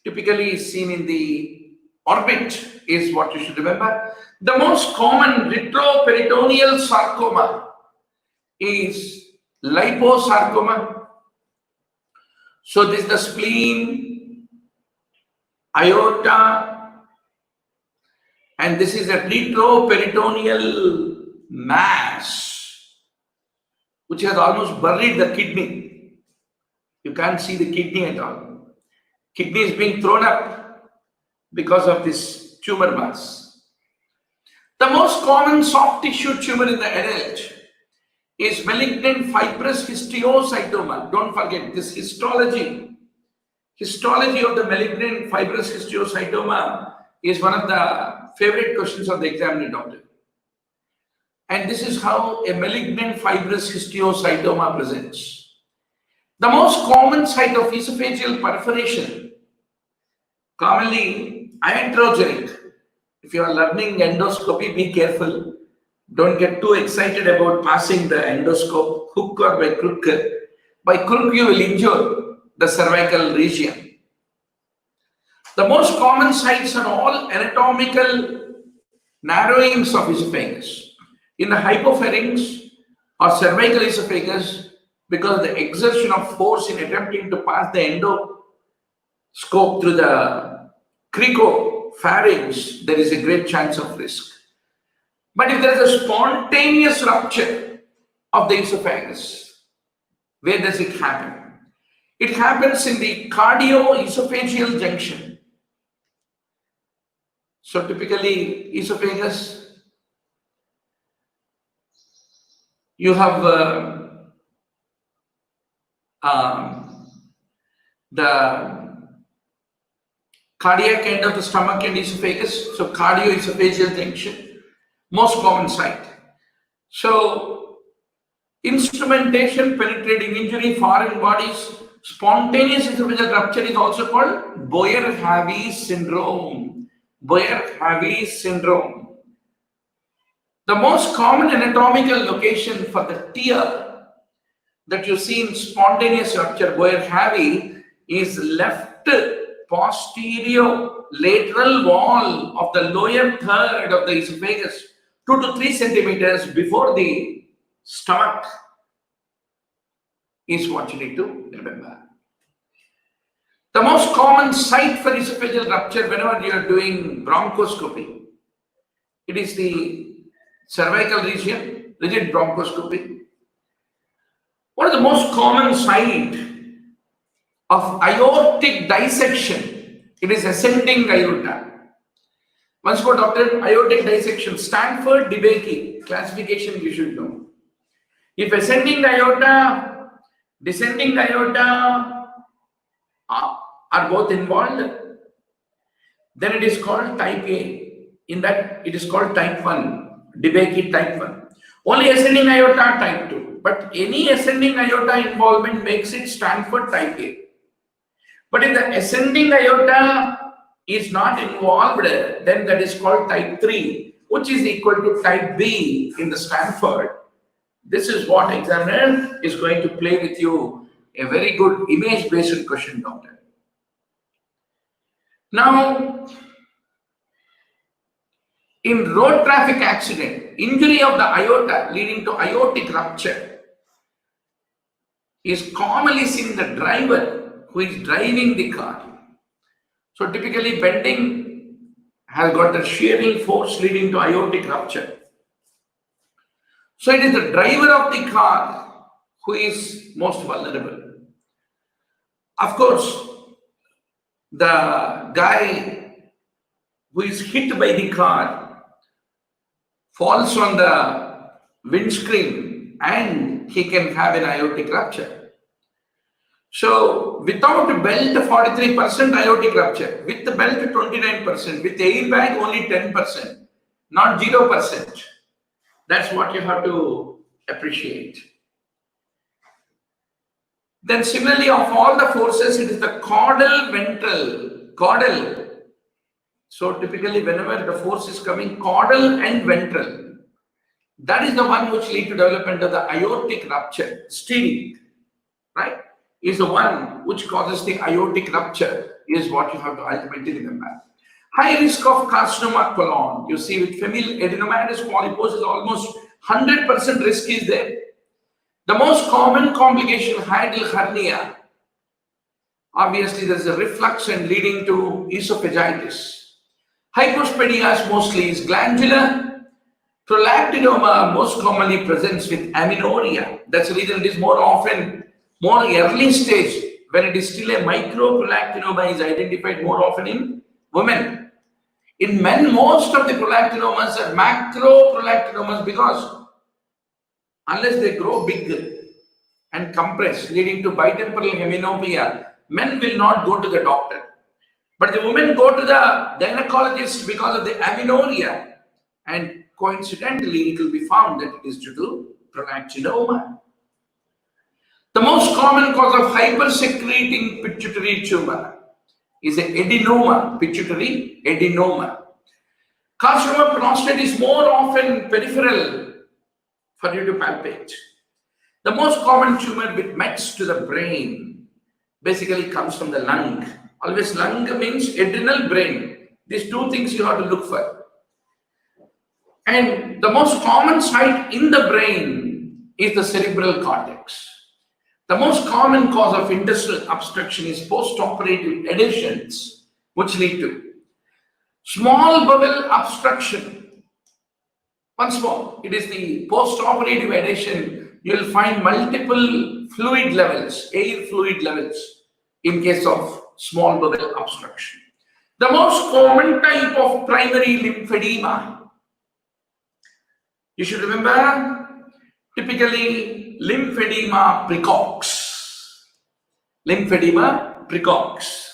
typically seen in the orbit, is what you should remember. The most common retroperitoneal sarcoma is liposarcoma. So this is the spleen, aorta, and this is a retroperitoneal mass which has almost buried the kidney. You can't see the kidney at all. Kidney is being thrown up because of this tumor mass. The most common soft tissue tumor in the adult is malignant fibrous histiocytoma. Don't forget this histology. Histology of the malignant fibrous histiocytoma is one of the favorite questions of the examining doctor. And this is how a malignant fibrous histiocytoma presents. The most common site of esophageal perforation, commonly iatrogenic. If you are learning endoscopy, be careful. Don't get too excited about passing the endoscope hook or by crook. By crook, you will injure the cervical region. The most common sites are all anatomical narrowings of esophagus. In the hypopharynx or cervical esophagus, because of the exertion of force in attempting to pass the endoscope through the cricopharynx, there is a great chance of risk. But if there is a spontaneous rupture of the esophagus, where does it happen? It happens in the cardio-esophageal junction. So typically, esophagus, you have the cardiac end of the stomach and esophagus, so cardio-esophageal junction, most common site. So instrumentation, penetrating injury, foreign bodies, spontaneous esophageal rupture is also called Boyer-Haave syndrome. Boyer-Haave syndrome. The most common anatomical location for the tear that you see in spontaneous rupture, Boyer-Haave, is left posterior lateral wall of the lower third of the esophagus, 2 to 3 centimeters before the stomach, is what you need to remember. The most common site for esophageal rupture whenever you are doing bronchoscopy, it is the cervical region, rigid bronchoscopy. What is the most common site of aortic dissection? It is ascending aorta. Once more, doctor, aortic dissection, Stanford DeBakey classification you should know. If ascending aorta, descending aorta are both involved, then it is called type A. In that, it is called type 1, DeBakey type 1. Only ascending aorta type 2. But any ascending aorta involvement makes it Stanford type A. But if the ascending aorta is not involved, then that is called type 3, which is equal to type B in the Stanford. This is what examiner is going to play with you, a very good image-based question, doctor. Now, in road traffic accident, injury of the aorta leading to aortic rupture is commonly seen in the driver who is driving the car. So typically bending has got the shearing force leading to aortic rupture. So it is the driver of the car who is most vulnerable. Of course, the guy who is hit by the car falls on the windscreen and he can have an aortic rupture. So without belt 43% aortic rupture, with the belt 29%, with airbag only 10%, not 0%. That's what you have to appreciate. Then similarly, of all the forces, it is the caudal ventral. So typically whenever the force is coming, caudal and ventral, that is the one which leads to development of the aortic rupture. Steering, right, is the one which causes the aortic rupture, is what you have to ultimately remember. High risk of carcinoma colon. You see with familial adenomatous polyposis, almost 100% risk is there. The most common complication, hiatal hernia. Obviously, there is a reflux and leading to esophagitis. Hypospadias mostly is glandular. Prolactinoma most commonly presents with amenorrhea. That's the reason it is more often, more early stage when it is still a microprolactinoma, is identified more often in women. In men, most of the prolactinomas are macroprolactinomas because unless they grow big and compress, leading to bitemporal heminopia, men will not go to the doctor. But the women go to the gynecologist because of the amenorrhea, and coincidentally, it will be found that it is due to prolactinoma. The most common cause of hypersecreting pituitary tumor is an adenoma, pituitary adenoma. Carcinoma prostate is more often peripheral for you to palpate. The most common tumor with mets to the brain basically comes from the lung. Always lung means adrenal, brain. These two things you have to look for. And the most common site in the brain is the cerebral cortex. The most common cause of intestinal obstruction is post-operative adhesions, which lead to small bowel obstruction. Once more, it is the post-operative adhesion. You will find multiple fluid levels, air fluid levels, in case of small bowel obstruction. The most common type of primary lymphedema, you should remember, typically lymphedema precox. Lymphedema precox.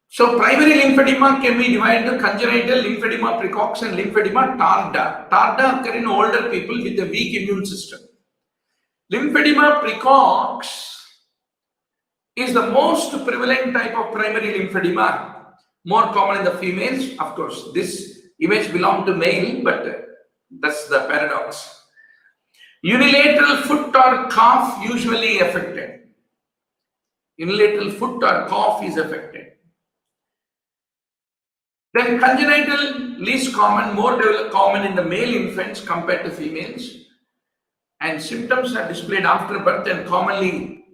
So primary lymphedema can be divided into congenital lymphedema precox and lymphedema tarda. Tarda occur in older people with a weak immune system. Lymphedema precox is the most prevalent type of primary lymphedema, more common in the females. Of course, this image belongs to male, but that's the paradox. Unilateral foot or calf usually affected. Unilateral foot or calf is affected. Then congenital, least common, more common in the male infants compared to females. And symptoms are displayed after birth, and commonly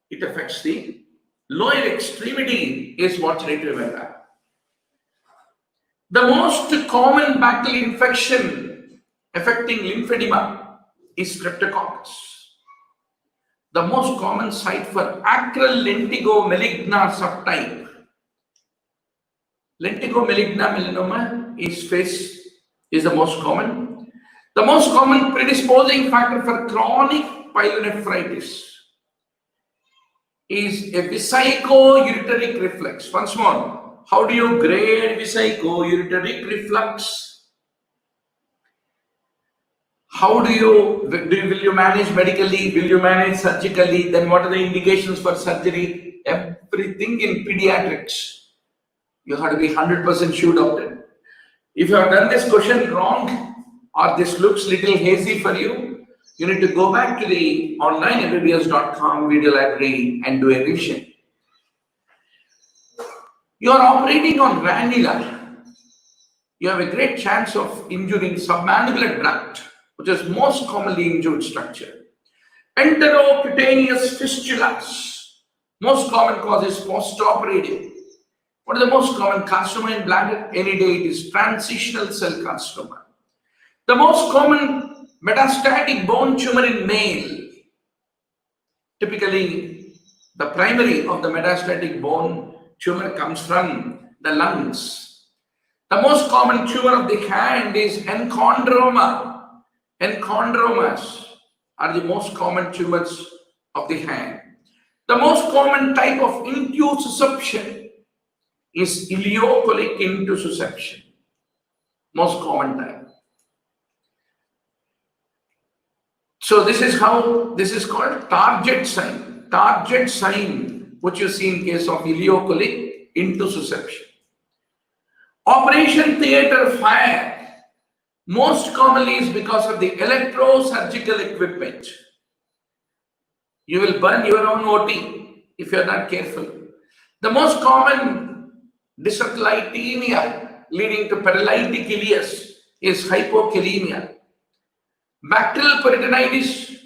it affects the lower extremity is what you need to remember. The most common bacterial infection affecting lymphedema is Streptococcus. The most common site for acral lentigo maligna subtype. Lentigo maligna melanoma is the most common. The most common predisposing factor for chronic pyelonephritis is a vesico-ureteric reflux. Once more, how do you grade vesico-ureteric reflux? How will you manage medically? Will you manage surgically? Then what are the indications for surgery? Everything in pediatrics. You have to be 100% sure doctor. If you have done this question wrong, or this looks little hazy for you, you need to go back to the online mbbs.com video library and do a revision. You are operating on ranula. You have a great chance of injuring submandibular duct, which is most commonly injured structure. Enterocutaneous fistulas. Most common cause is post-operative. What is the most common carcinoma in bladder? Any day it is transitional cell carcinoma. The most common metastatic bone tumor in male. Typically, the primary of the metastatic bone tumor comes from the lungs. The most common tumor of the hand is enchondroma. Enchondromas are the most common tumors of the hand. The most common type of intussusception is ileocolic intussusception. Most common type. So this is how this is called target sign. Target sign, which you see in case of ileocolic intussusception. Operation theater fire most commonly is because of the electrosurgical equipment. You will burn your own OT if you are not careful. The most common dysarthritis leading to paralytic ileus is hypokalemia. Bacterial peritonitis,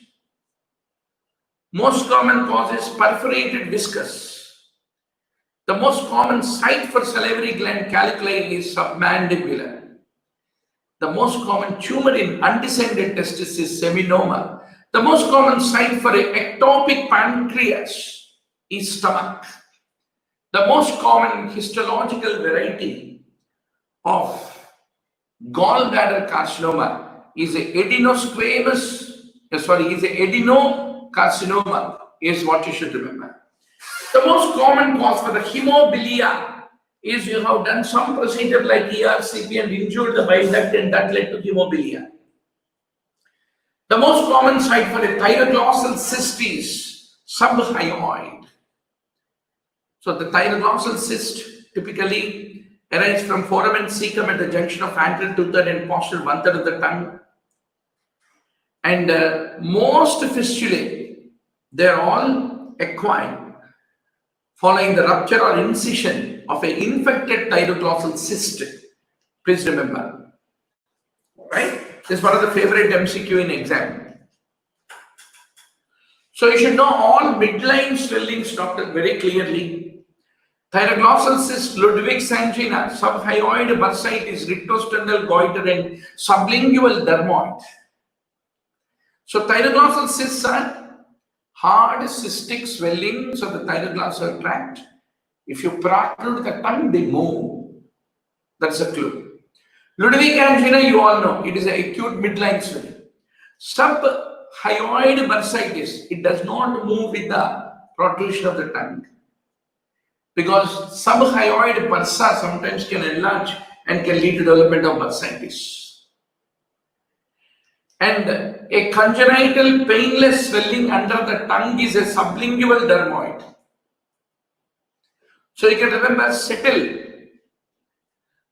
most common cause is perforated viscus. The most common site for salivary gland calculi is submandibular. The most common tumor in undescended testis is seminoma. The most common site for ectopic pancreas is stomach. The most common histological variety of gallbladder carcinoma is a adenocarcinoma is what you should remember. The most common cause for the hemophilia is you have done some procedure like ERCP and injured the bile duct and that led to hemophilia. The most common site for a thyroglossal cyst is subhyoid. So the thyroglossal cyst typically arises from foramen cecum at the junction of anterior 2/3 and posterior 1/3 of the tongue. And most fistulae, they are all equine, following the rupture or incision of an infected thyroglossal cyst. Please remember, right? This is one of the favorite MCQ in exam. So you should know all midline swellings, doctor, very clearly. Thyroglossal cyst, Ludwig's angina, subhyoid bursitis, rectosternal goiter, and sublingual dermoid. So thyroglossal cysts are hard cystic swellings of the thyroglossal tract. If you protrude the tongue, they move. That's a clue. Ludwig angina, you all know, it is an acute midline swelling. Subhyoid bursitis, it does not move with the protrusion of the tongue, because subhyoid bursa sometimes can enlarge and can lead to development of bursitis. And a congenital painless swelling under the tongue is a sublingual dermoid. So you can remember settle.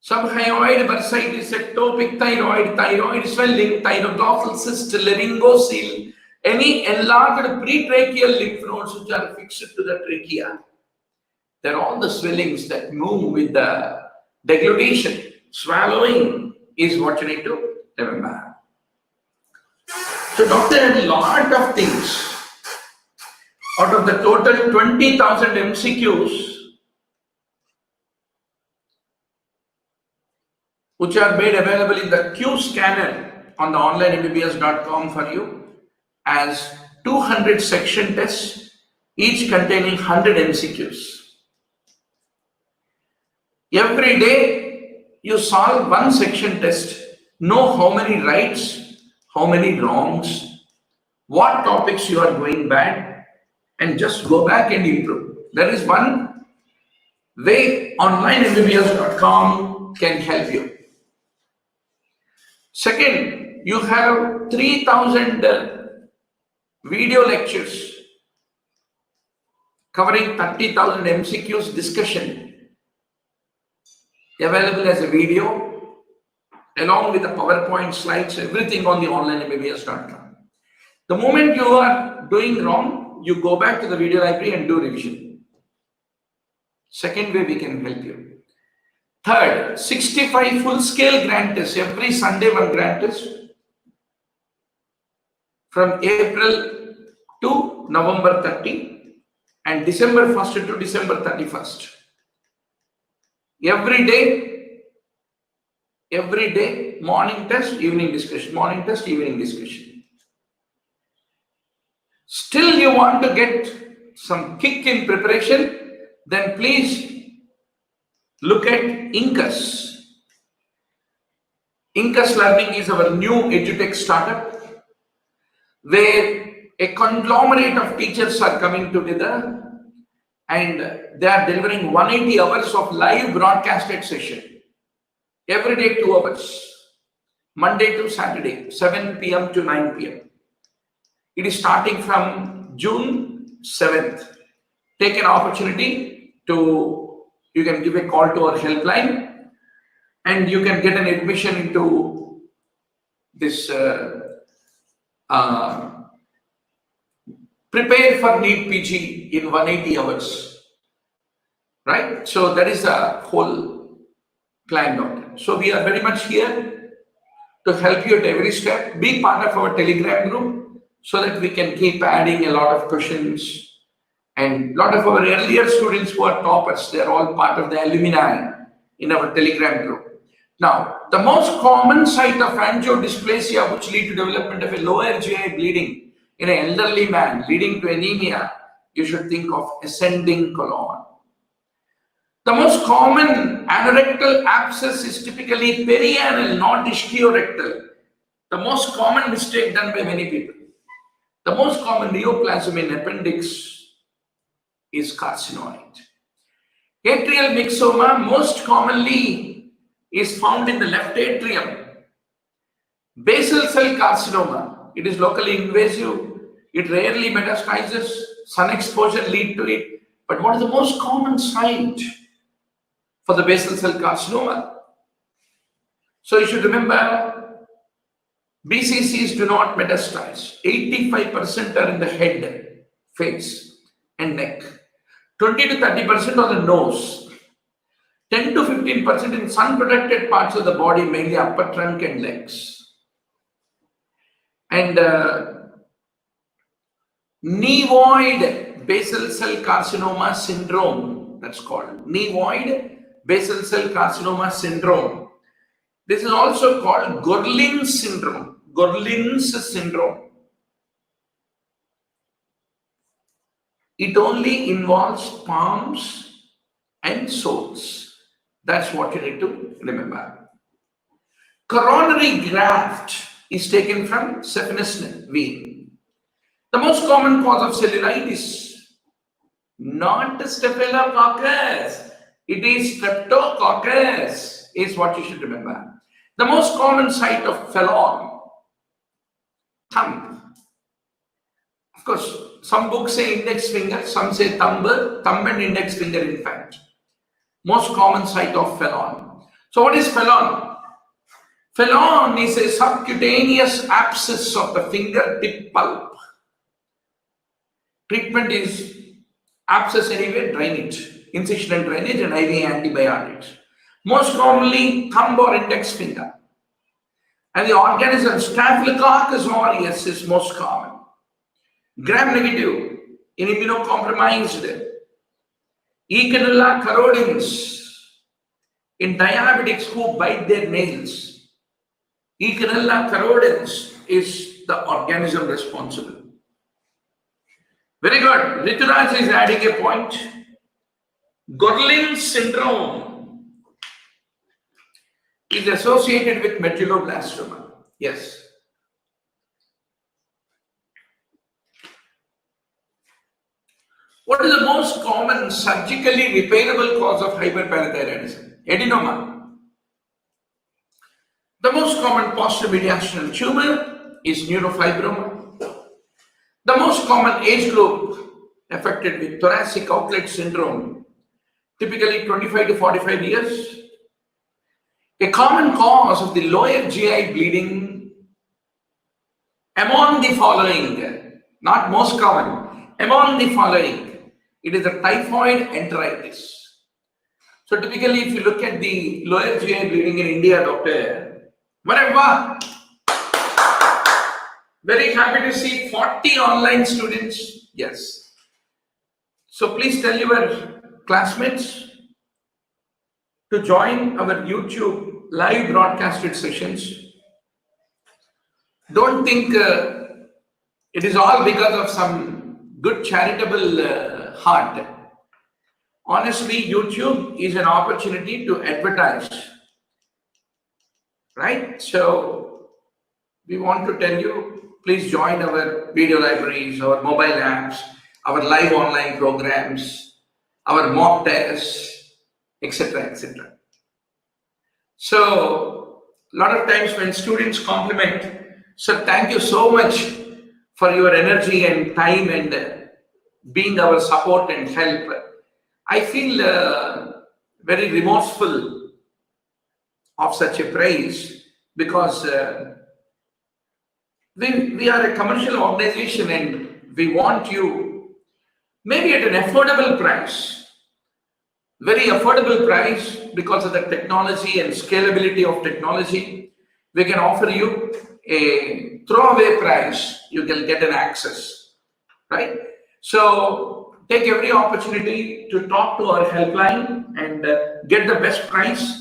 Subhyoid bursitis, ectopic thyroid, thyroid swelling, thyroglossal cyst, laryngocele, any enlarged pretracheal lymph nodes which are fixed to the trachea. They're all the swellings that move with the deglutition. Swallowing is what you need to remember. So doctor had a lot of things. Out of the total 20,000 MCQs, which are made available in the Q scanner on the onlinembbs.com for you as 200 section tests, each containing 100 MCQs. Every day you solve one section test, know how many rights, how many wrongs, what topics you are going bad, and just go back and improve. There is one way onlinembbs.com can help you. Second, you have 3,000 video lectures covering 30,000 MCQs discussion available as a video along with the PowerPoint slides, everything on the onlinembbs.com. The moment you are doing wrong, you go back to the video library and do revision. Second way we can help you. Third, 65 full-scale grant tests, every Sunday one grant test from April to November 30 and December 1st to December 31st. Every day, morning test, evening discussion, morning test, evening discussion. Still you want to get some kick in preparation, then please look at INCUS. INCUS Learning is our new edutech startup where a conglomerate of teachers are coming together and they are delivering 180 hours of live broadcasted session. Every day 2 hours, Monday to Saturday, 7 p.m. to 9 p.m. It is starting from June 7th. Take an opportunity to, you can give a call to our helpline and you can get an admission into this prepare for NEET PG in 180 hours, right? So that is the whole plan, doctor. So we are very much here to help you at every step. Be part of our Telegram group so that we can keep adding a lot of questions. And a lot of our earlier students who are toppers, they are all part of the alumni in our Telegram group. Now, the most common site of angiodysplasia which lead to development of a lower GI bleeding in an elderly man leading to anemia you should think of ascending colon. The most common anorectal abscess is typically perianal, not ischiorectal. The most common mistake done by many people. The most common neoplasm in appendix is carcinoid. Atrial myxoma most commonly is found in the left atrium. Basal cell carcinoma, it is locally invasive. It rarely metastasizes. Sun exposure lead to it. But what is the most common site for the basal cell carcinoma? So you should remember, BCCs do not metastasize. 85% are in the head, face, and neck. 20 to 30% on the nose. 10 to 15% in sun-protected parts of the body, mainly upper trunk and legs. And nevoid basal cell carcinoma syndrome, that's called nevoid basal cell carcinoma syndrome. This is also called Gorlin's syndrome. Gorlin's syndrome. It only involves palms and soles. That's what you need to remember. Coronary graft is taken from saphenous vein. The most common cause of cellulitis, not staphylococcus, it is streptococcus, is what you should remember. The most common site of phelon, thumb. Of course, some books say index finger, some say thumb and index finger, in fact. Most common site of phelon. So what is phelon? Phelon is a subcutaneous abscess of the fingertip pulp. Treatment is abscess anyway, drainage, incision and drainage, and IV antibiotics. Most commonly, thumb or index finger. And the organism Staphylococcus aureus is most common. Gram-negative in immunocompromised. Echinella corrodens in diabetics who bite their nails. Echinella corrodens is the organism responsible. Very good. Rituraj is adding a point. Gorlin's syndrome is associated with medulloblastoma. Yes. What is the most common surgically repairable cause of hyperparathyroidism? Adenoma. The most common post-mediastinal tumor is neurofibroma. The most common age group affected with thoracic outlet syndrome, typically 25 to 45 years. A common cause of the lower GI bleeding among the following, not most common, among the following, it is a typhoid enteritis. So typically if you look at the lower GI bleeding in India, doctor, whatever. Very happy to see 40 online students. Yes. So please tell your classmates to join our YouTube live broadcasted sessions. Don't think it is all because of some good charitable heart. Honestly, YouTube is an opportunity to advertise. Right? So we want to tell you, please join our video libraries, our mobile apps, our live online programs, our mock tests, etc., etc. So a lot of times when students compliment, sir, thank you so much for your energy and time and being our support and help, I feel very remorseful of such a praise, because we are a commercial organization and we want you maybe at an affordable price, very affordable price, because of the technology and scalability of technology. We can offer you a throwaway price. You can get an access, right? So take every opportunity to talk to our helpline and get the best price.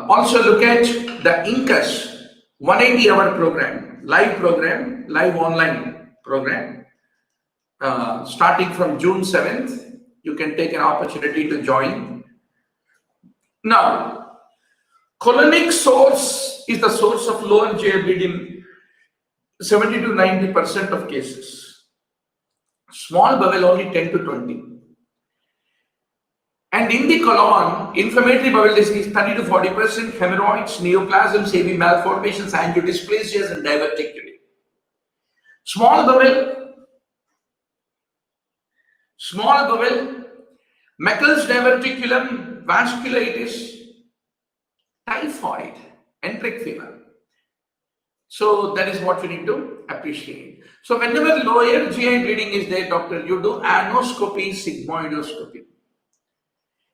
Also look at the INCUS 180-hour program. live online program, starting from June 7th. You can take an opportunity to join. Now, colonic source is the source of lower GI bleeding 70 to 90% of cases. Small bowel only 10 to 20. And in the colon, inflammatory bowel disease 30 to 40%, hemorrhoids, neoplasms, AV malformations, angiodysplasias, and diverticulitis. Small bowel, Meckel's diverticulum, vasculitis, typhoid, enteric fever. So that is what you need to appreciate. So whenever lower GI bleeding is there, doctor, you do anoscopy, sigmoidoscopy.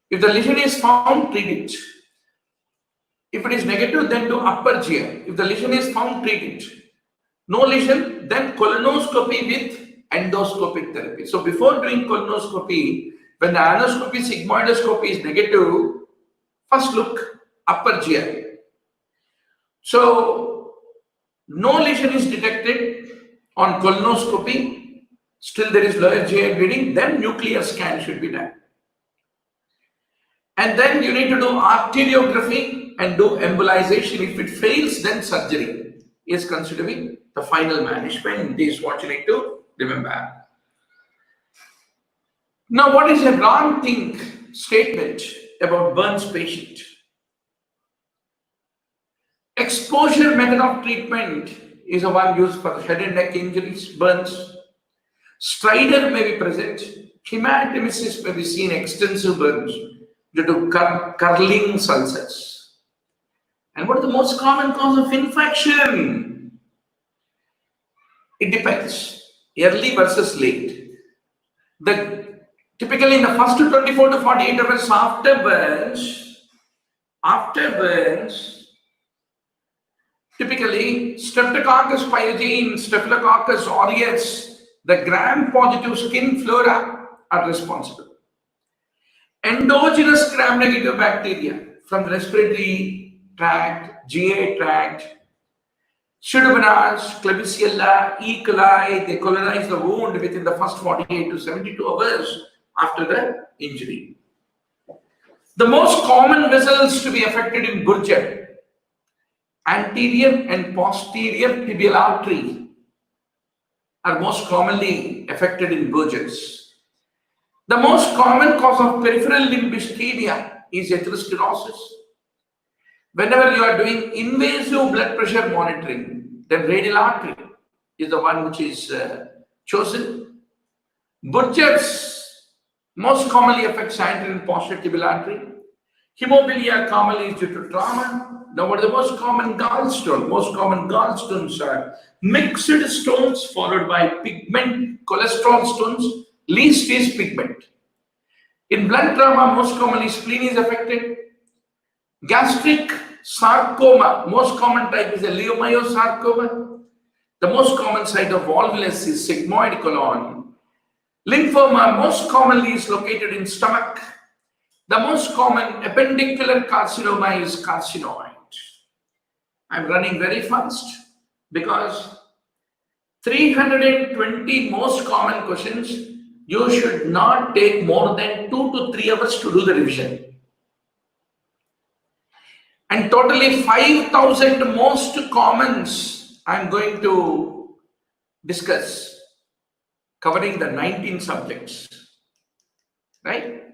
If the lesion is found, treat it. If it is negative, then do upper GI. If the lesion is found, treat it. No lesion, then colonoscopy with endoscopic therapy. So before doing colonoscopy, when the anoscopy, sigmoidoscopy is negative, first look upper GI. So no lesion is detected on colonoscopy, still there is lower GI bleeding, then nuclear scan should be done. And then you need to do arteriography and do embolization. If it fails, then surgery is considered the final management. This is what you need to remember. Now, what is a wrong statement about burns patient? Exposure method of treatment is the one used for head and neck injuries, burns. Stridor may be present. Hematemesis may be seen, extensive burns due to curling ulcers. And what is the most common cause of infection? It depends, early versus late. Typically in the first 24 to 48 hours after burns, typically Streptococcus pyogenes, Staphylococcus aureus, the gram-positive skin flora are responsible. Endogenous gram-negative bacteria from the respiratory tract, GI tract, Pseudomonas, Klebsiella, E. coli, they colonize the wound within the first 48 to 72 hours after the injury. The most common vessels to be affected in Burgess, anterior and posterior tibial artery are most commonly affected in Burgess. The most common cause of peripheral limb ischemia is atherosclerosis. Whenever you are doing invasive blood pressure monitoring, then radial artery is the one which is chosen. Burgess most commonly affects anterior and posterior tibial artery. Hemophilia commonly is due to trauma. Now, what are the most common gallstones? Most common gallstones are mixed stones followed by pigment, cholesterol stones. Least is pigment. In blood trauma, most commonly spleen is affected. Gastric sarcoma, most common type is a leiomyosarcoma. The most common site of volvulus is sigmoid colon. Lymphoma most commonly is located in stomach. The most common appendicular carcinoma is carcinoid. I'm running very fast because 320 most common questions. You should not take more than 2 to 3 hours to do the revision. And totally 5,000 most commons I'm going to discuss, covering the 19 subjects. Right?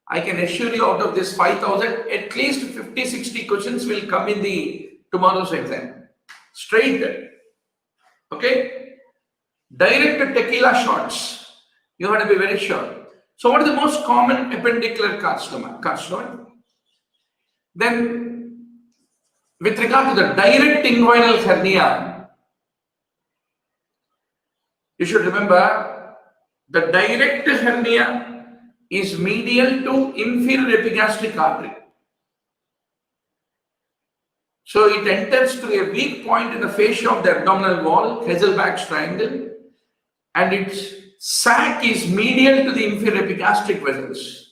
I can assure you out of this 5,000, at least 50-60 questions will come in the tomorrow's exam. Straight. Okay? Direct tequila shots. You have to be very sure. So what is the most common appendicular carcinoma? Carcinoid. Then with regard to the direct inguinal hernia, you should remember the direct hernia is medial to inferior epigastric artery. So it enters through a weak point in the fascia of the abdominal wall, Hazelback's triangle, and its sac is medial to the inferior epigastric vessels.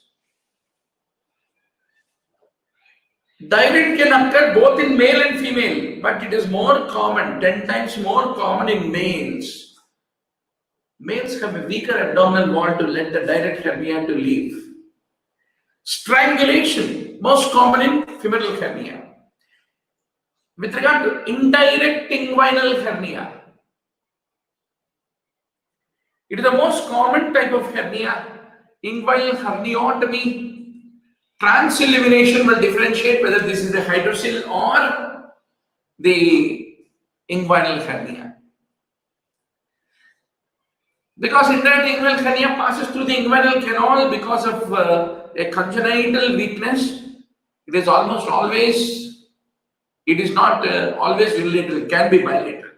Direct can occur both in male and female, but it is more common, 10 times more common in males. Males have a weaker abdominal wall to let the direct hernia to leave. Strangulation, most common in femoral hernia. With regard to indirect inguinal hernia, it is the most common type of hernia. Inguinal herniotomy. Transillumination will differentiate whether this is the hydrocele or the inguinal hernia. Because indirect inguinal hernia passes through the inguinal canal because of a congenital weakness, it is almost always, it is not always unilateral, it can be bilateral.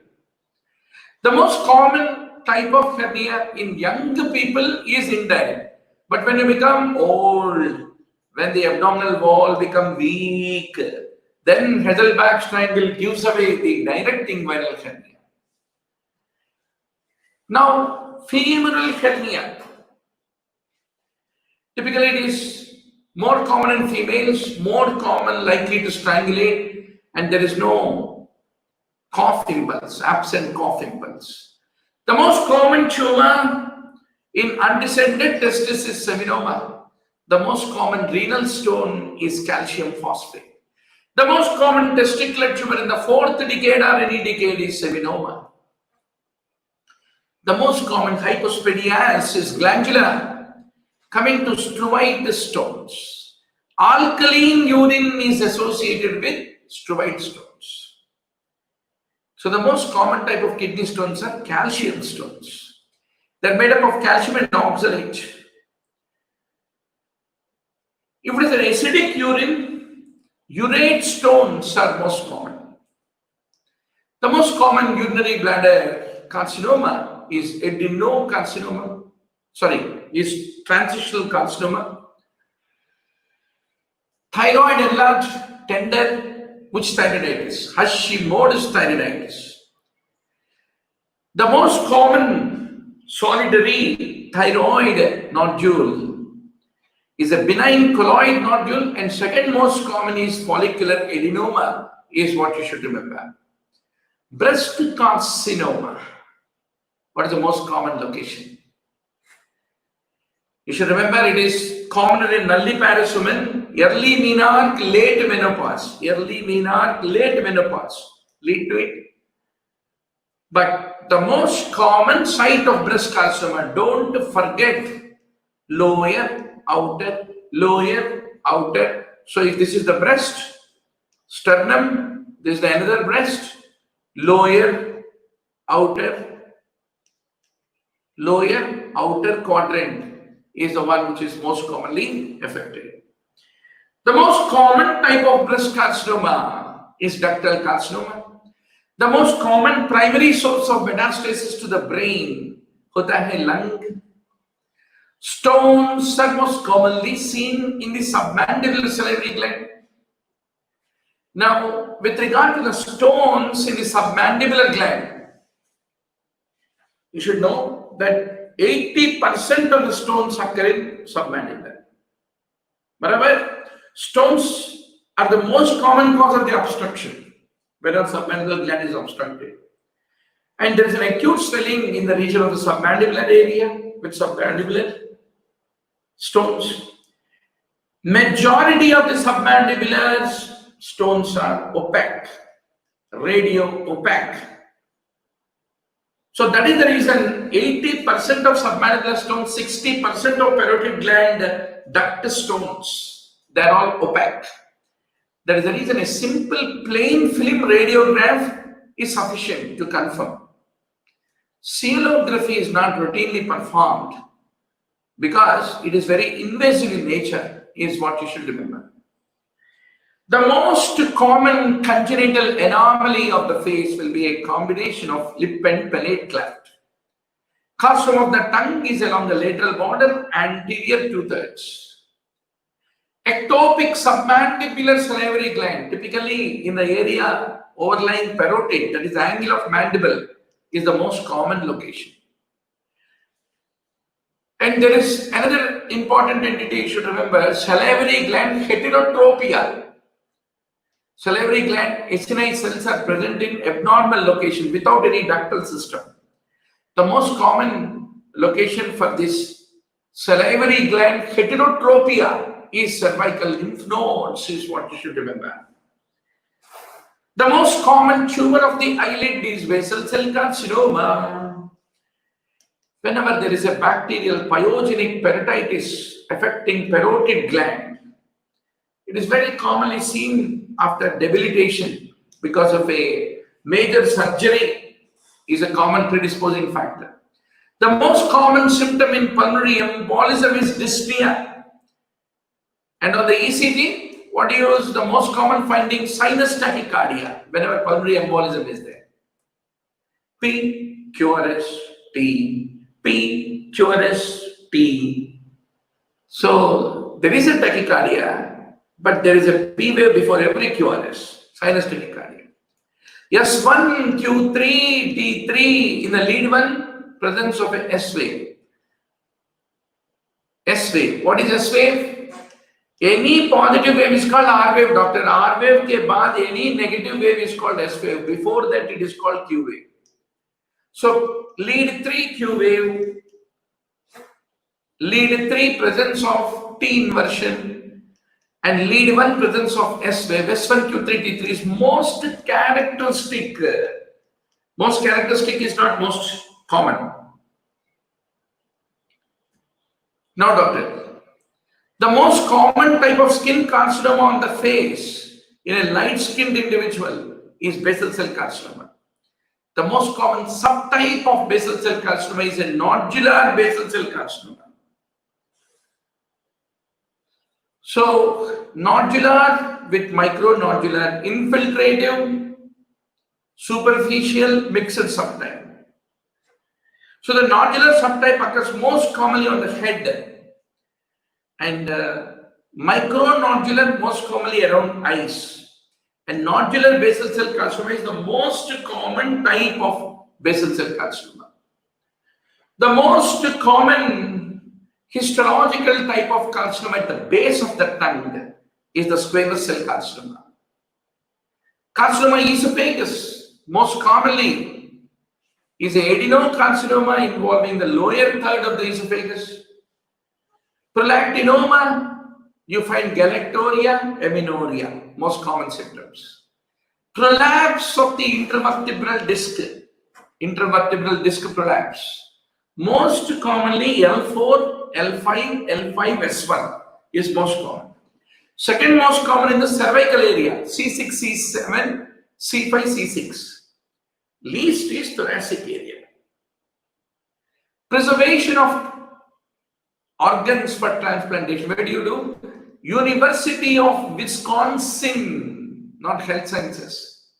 The most common type of hernia in young people is indirect. But when you become old, when the abdominal wall becomes weak, then Hasselbalch's triangle gives away the direct inguinal hernia. Now, femoral hernia. Typically, it is more common in females, more common, likely to strangulate, and there is no cough impulse, absent cough impulse. The most common tumor in undescended testis is seminoma. The most common renal stone is calcium phosphate. The most common testicular tumor in the 4th decade or any decade is seminoma. The most common hypospadias is glandular. Coming to struvite stones. Alkaline urine is associated with struvite stones. So the most common type of kidney stones are calcium stones. They're made up of calcium and oxalate. If it is an acidic urine, urate stones are most common. The most common urinary bladder carcinoma is adenocarcinoma, is transitional carcinoma. Thyroid enlarged, tender, which thyroiditis? Hashimoto's thyroiditis. The most common solitary thyroid nodule is a benign colloid nodule, and second most common is follicular adenoma, is what you should remember. Breast carcinoma. What is the most common location? You should remember it is commoner in nulliparous women, early menarche, late menopause. Early menarche, late menopause lead to it. But the most common site of breast carcinoma, don't forget lower, outer, lower, outer. So if this is the breast, sternum, this is the another breast, lower, outer quadrant is the one which is most commonly affected. The most common type of breast carcinoma is ductal carcinoma. The most common primary source of metastasis to the brain, hota hai lung. Stones are most commonly seen in the submandibular salivary gland. Now, with regard to the stones in the submandibular gland, you should know that 80% of the stones occur in submandibular. But stones are the most common cause of the obstruction, whether submandibular gland is obstructed. And there is an acute swelling in the region of the submandibular area with submandibular stones. Majority of the submandibular stones are opaque, radio opaque. So that is the reason 80% of submandibular stones, 60% of parotid gland duct stones, they are all opaque. That is the reason a simple plain film radiograph is sufficient to confirm. Coelography is not routinely performed because it is very invasive in nature, is what you should remember. The most common congenital anomaly of the face will be a combination of lip and palate cleft. Carcinoma of the tongue is along the lateral border, anterior 2/3. Ectopic submandibular salivary gland, typically in the area overlying parotid, that is the angle of mandible, is the most common location. And there is another important entity you should remember, salivary gland heterotropia. Salivary gland, acini cells are present in abnormal location without any ductal system. The most common location for this salivary gland heterotropia is cervical lymph nodes, is what you should remember. The most common tumor of the eyelid is basal cell carcinoma. Whenever there is a bacterial pyogenic perittitis affecting parotid gland, it is very commonly seen after debilitation because of a major surgery is a common predisposing factor. The most common symptom in pulmonary embolism is dyspnea. And on the ECG, what do you use? The most common finding, sinus tachycardia, whenever pulmonary embolism is there. P, QRS, T, P, QRS, T. So there is a tachycardia, but there is a P wave before every QRS, sinus tachycardia. S1, Q3, T3 in the lead one, presence of a S wave. S wave. What is S wave? Any positive wave is called R wave, doctor. R wave ke baad any negative wave is called S wave. Before that it is called Q wave. So lead 3 Q wave, lead 3 presence of T inversion, and lead 1 presence of S wave. S1, Q3, T3 is most characteristic. Most characteristic is not most common. Now, doctor, the most common type of skin carcinoma on the face in a light-skinned individual is basal cell carcinoma. The most common subtype of basal cell carcinoma is a nodular basal cell carcinoma. So, nodular with micronodular, infiltrative, superficial, mixed subtype. So, the nodular subtype occurs most commonly on the head, and micronodular most commonly around eyes. And nodular basal cell carcinoma is the most common type of basal cell carcinoma. The most common histological type of carcinoma at the base of the tongue is the squamous cell carcinoma. Carcinoma esophagus most commonly is an adenocarcinoma involving the lower third of the esophagus. Prolactinoma, you find galactorrhea, amenorrhea, most common symptoms. Prolapse of the intervertebral disc prolapse. Most commonly L4, L5, L5, S1 is most common. Second most common in the cervical area, C6, C7, C5, C6. Least is thoracic area. Preservation of organs for transplantation. Where do you do? University of Wisconsin, not health sciences.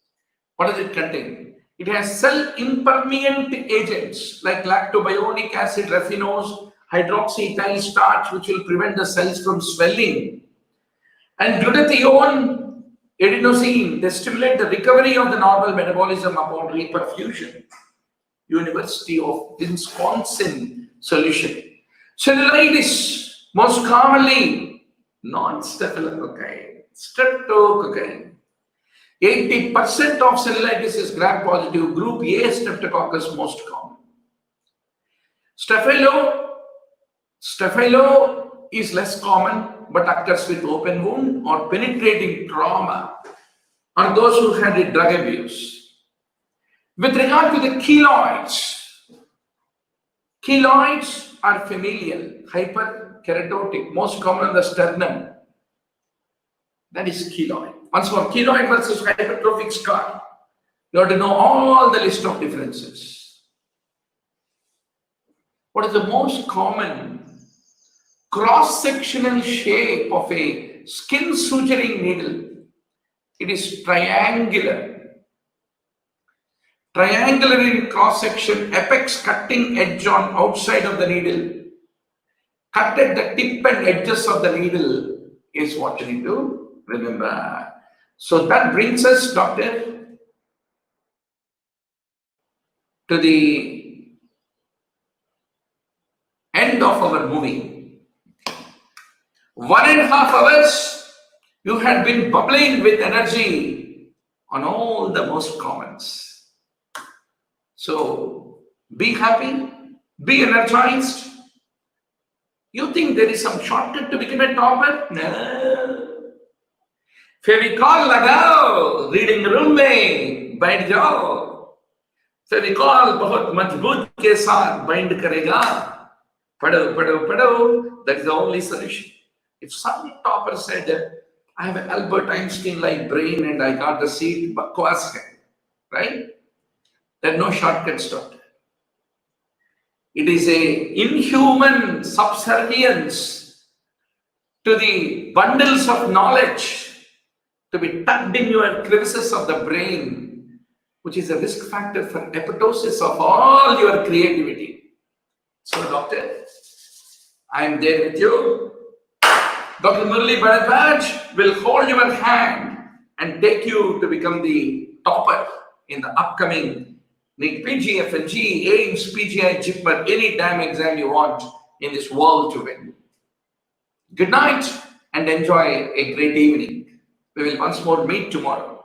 What does it contain? It has cell impermeant agents like lactobionic acid, raffinose, hydroxyethyl starch, which will prevent the cells from swelling, and glutathione, adenosine. They stimulate the recovery of the normal metabolism upon reperfusion. University of Wisconsin solution. Cellulitis, most commonly non-staphylococci, streptococci. 80% of cellulitis is gram-positive. Group A streptococcus most common. Staphylo is less common but occurs with open wound or penetrating trauma or those who had a drug abuse. With regard to the keloids are familial, hyperkeratotic, most common on the sternum. That is keloid. Once more, keloid versus hypertrophic scar. You have to know all the list of differences. What is the most common cross-sectional shape of a skin suturing needle? It is triangular. Triangular in cross-section, apex cutting edge on outside of the needle. Cut at the tip and edges of the needle is what you need to remember. So that brings us, doctor, to the end of our movie. 1.5 hours You had been bubbling with energy on all the most commons. So be happy, be energized. You think there is some shortcut to become a topper? No. Fevicol लगाओ, reading room में बैठ जाओ. Fevicol बहुत मजबूत के साथ bind करेगा. पढ़ो, पढ़ो, पढ़ो. That is the only solution. If some topper said, I have an Albert Einstein-like brain and I got the seat, bakwas hai, right? There are no shortcuts, doctor. It is a inhuman subservience to the bundles of knowledge to be tucked in your crevices of the brain, which is a risk factor for apoptosis of all your creativity. So, doctor, I am there with you. Dr. Murali Bharadwaj will hold your hand and take you to become the topper in the upcoming NEET PG, FMGE, AIIMS PGI, JIPMER, any damn exam you want in this world to win. Good night and enjoy a great evening. We will once more meet tomorrow.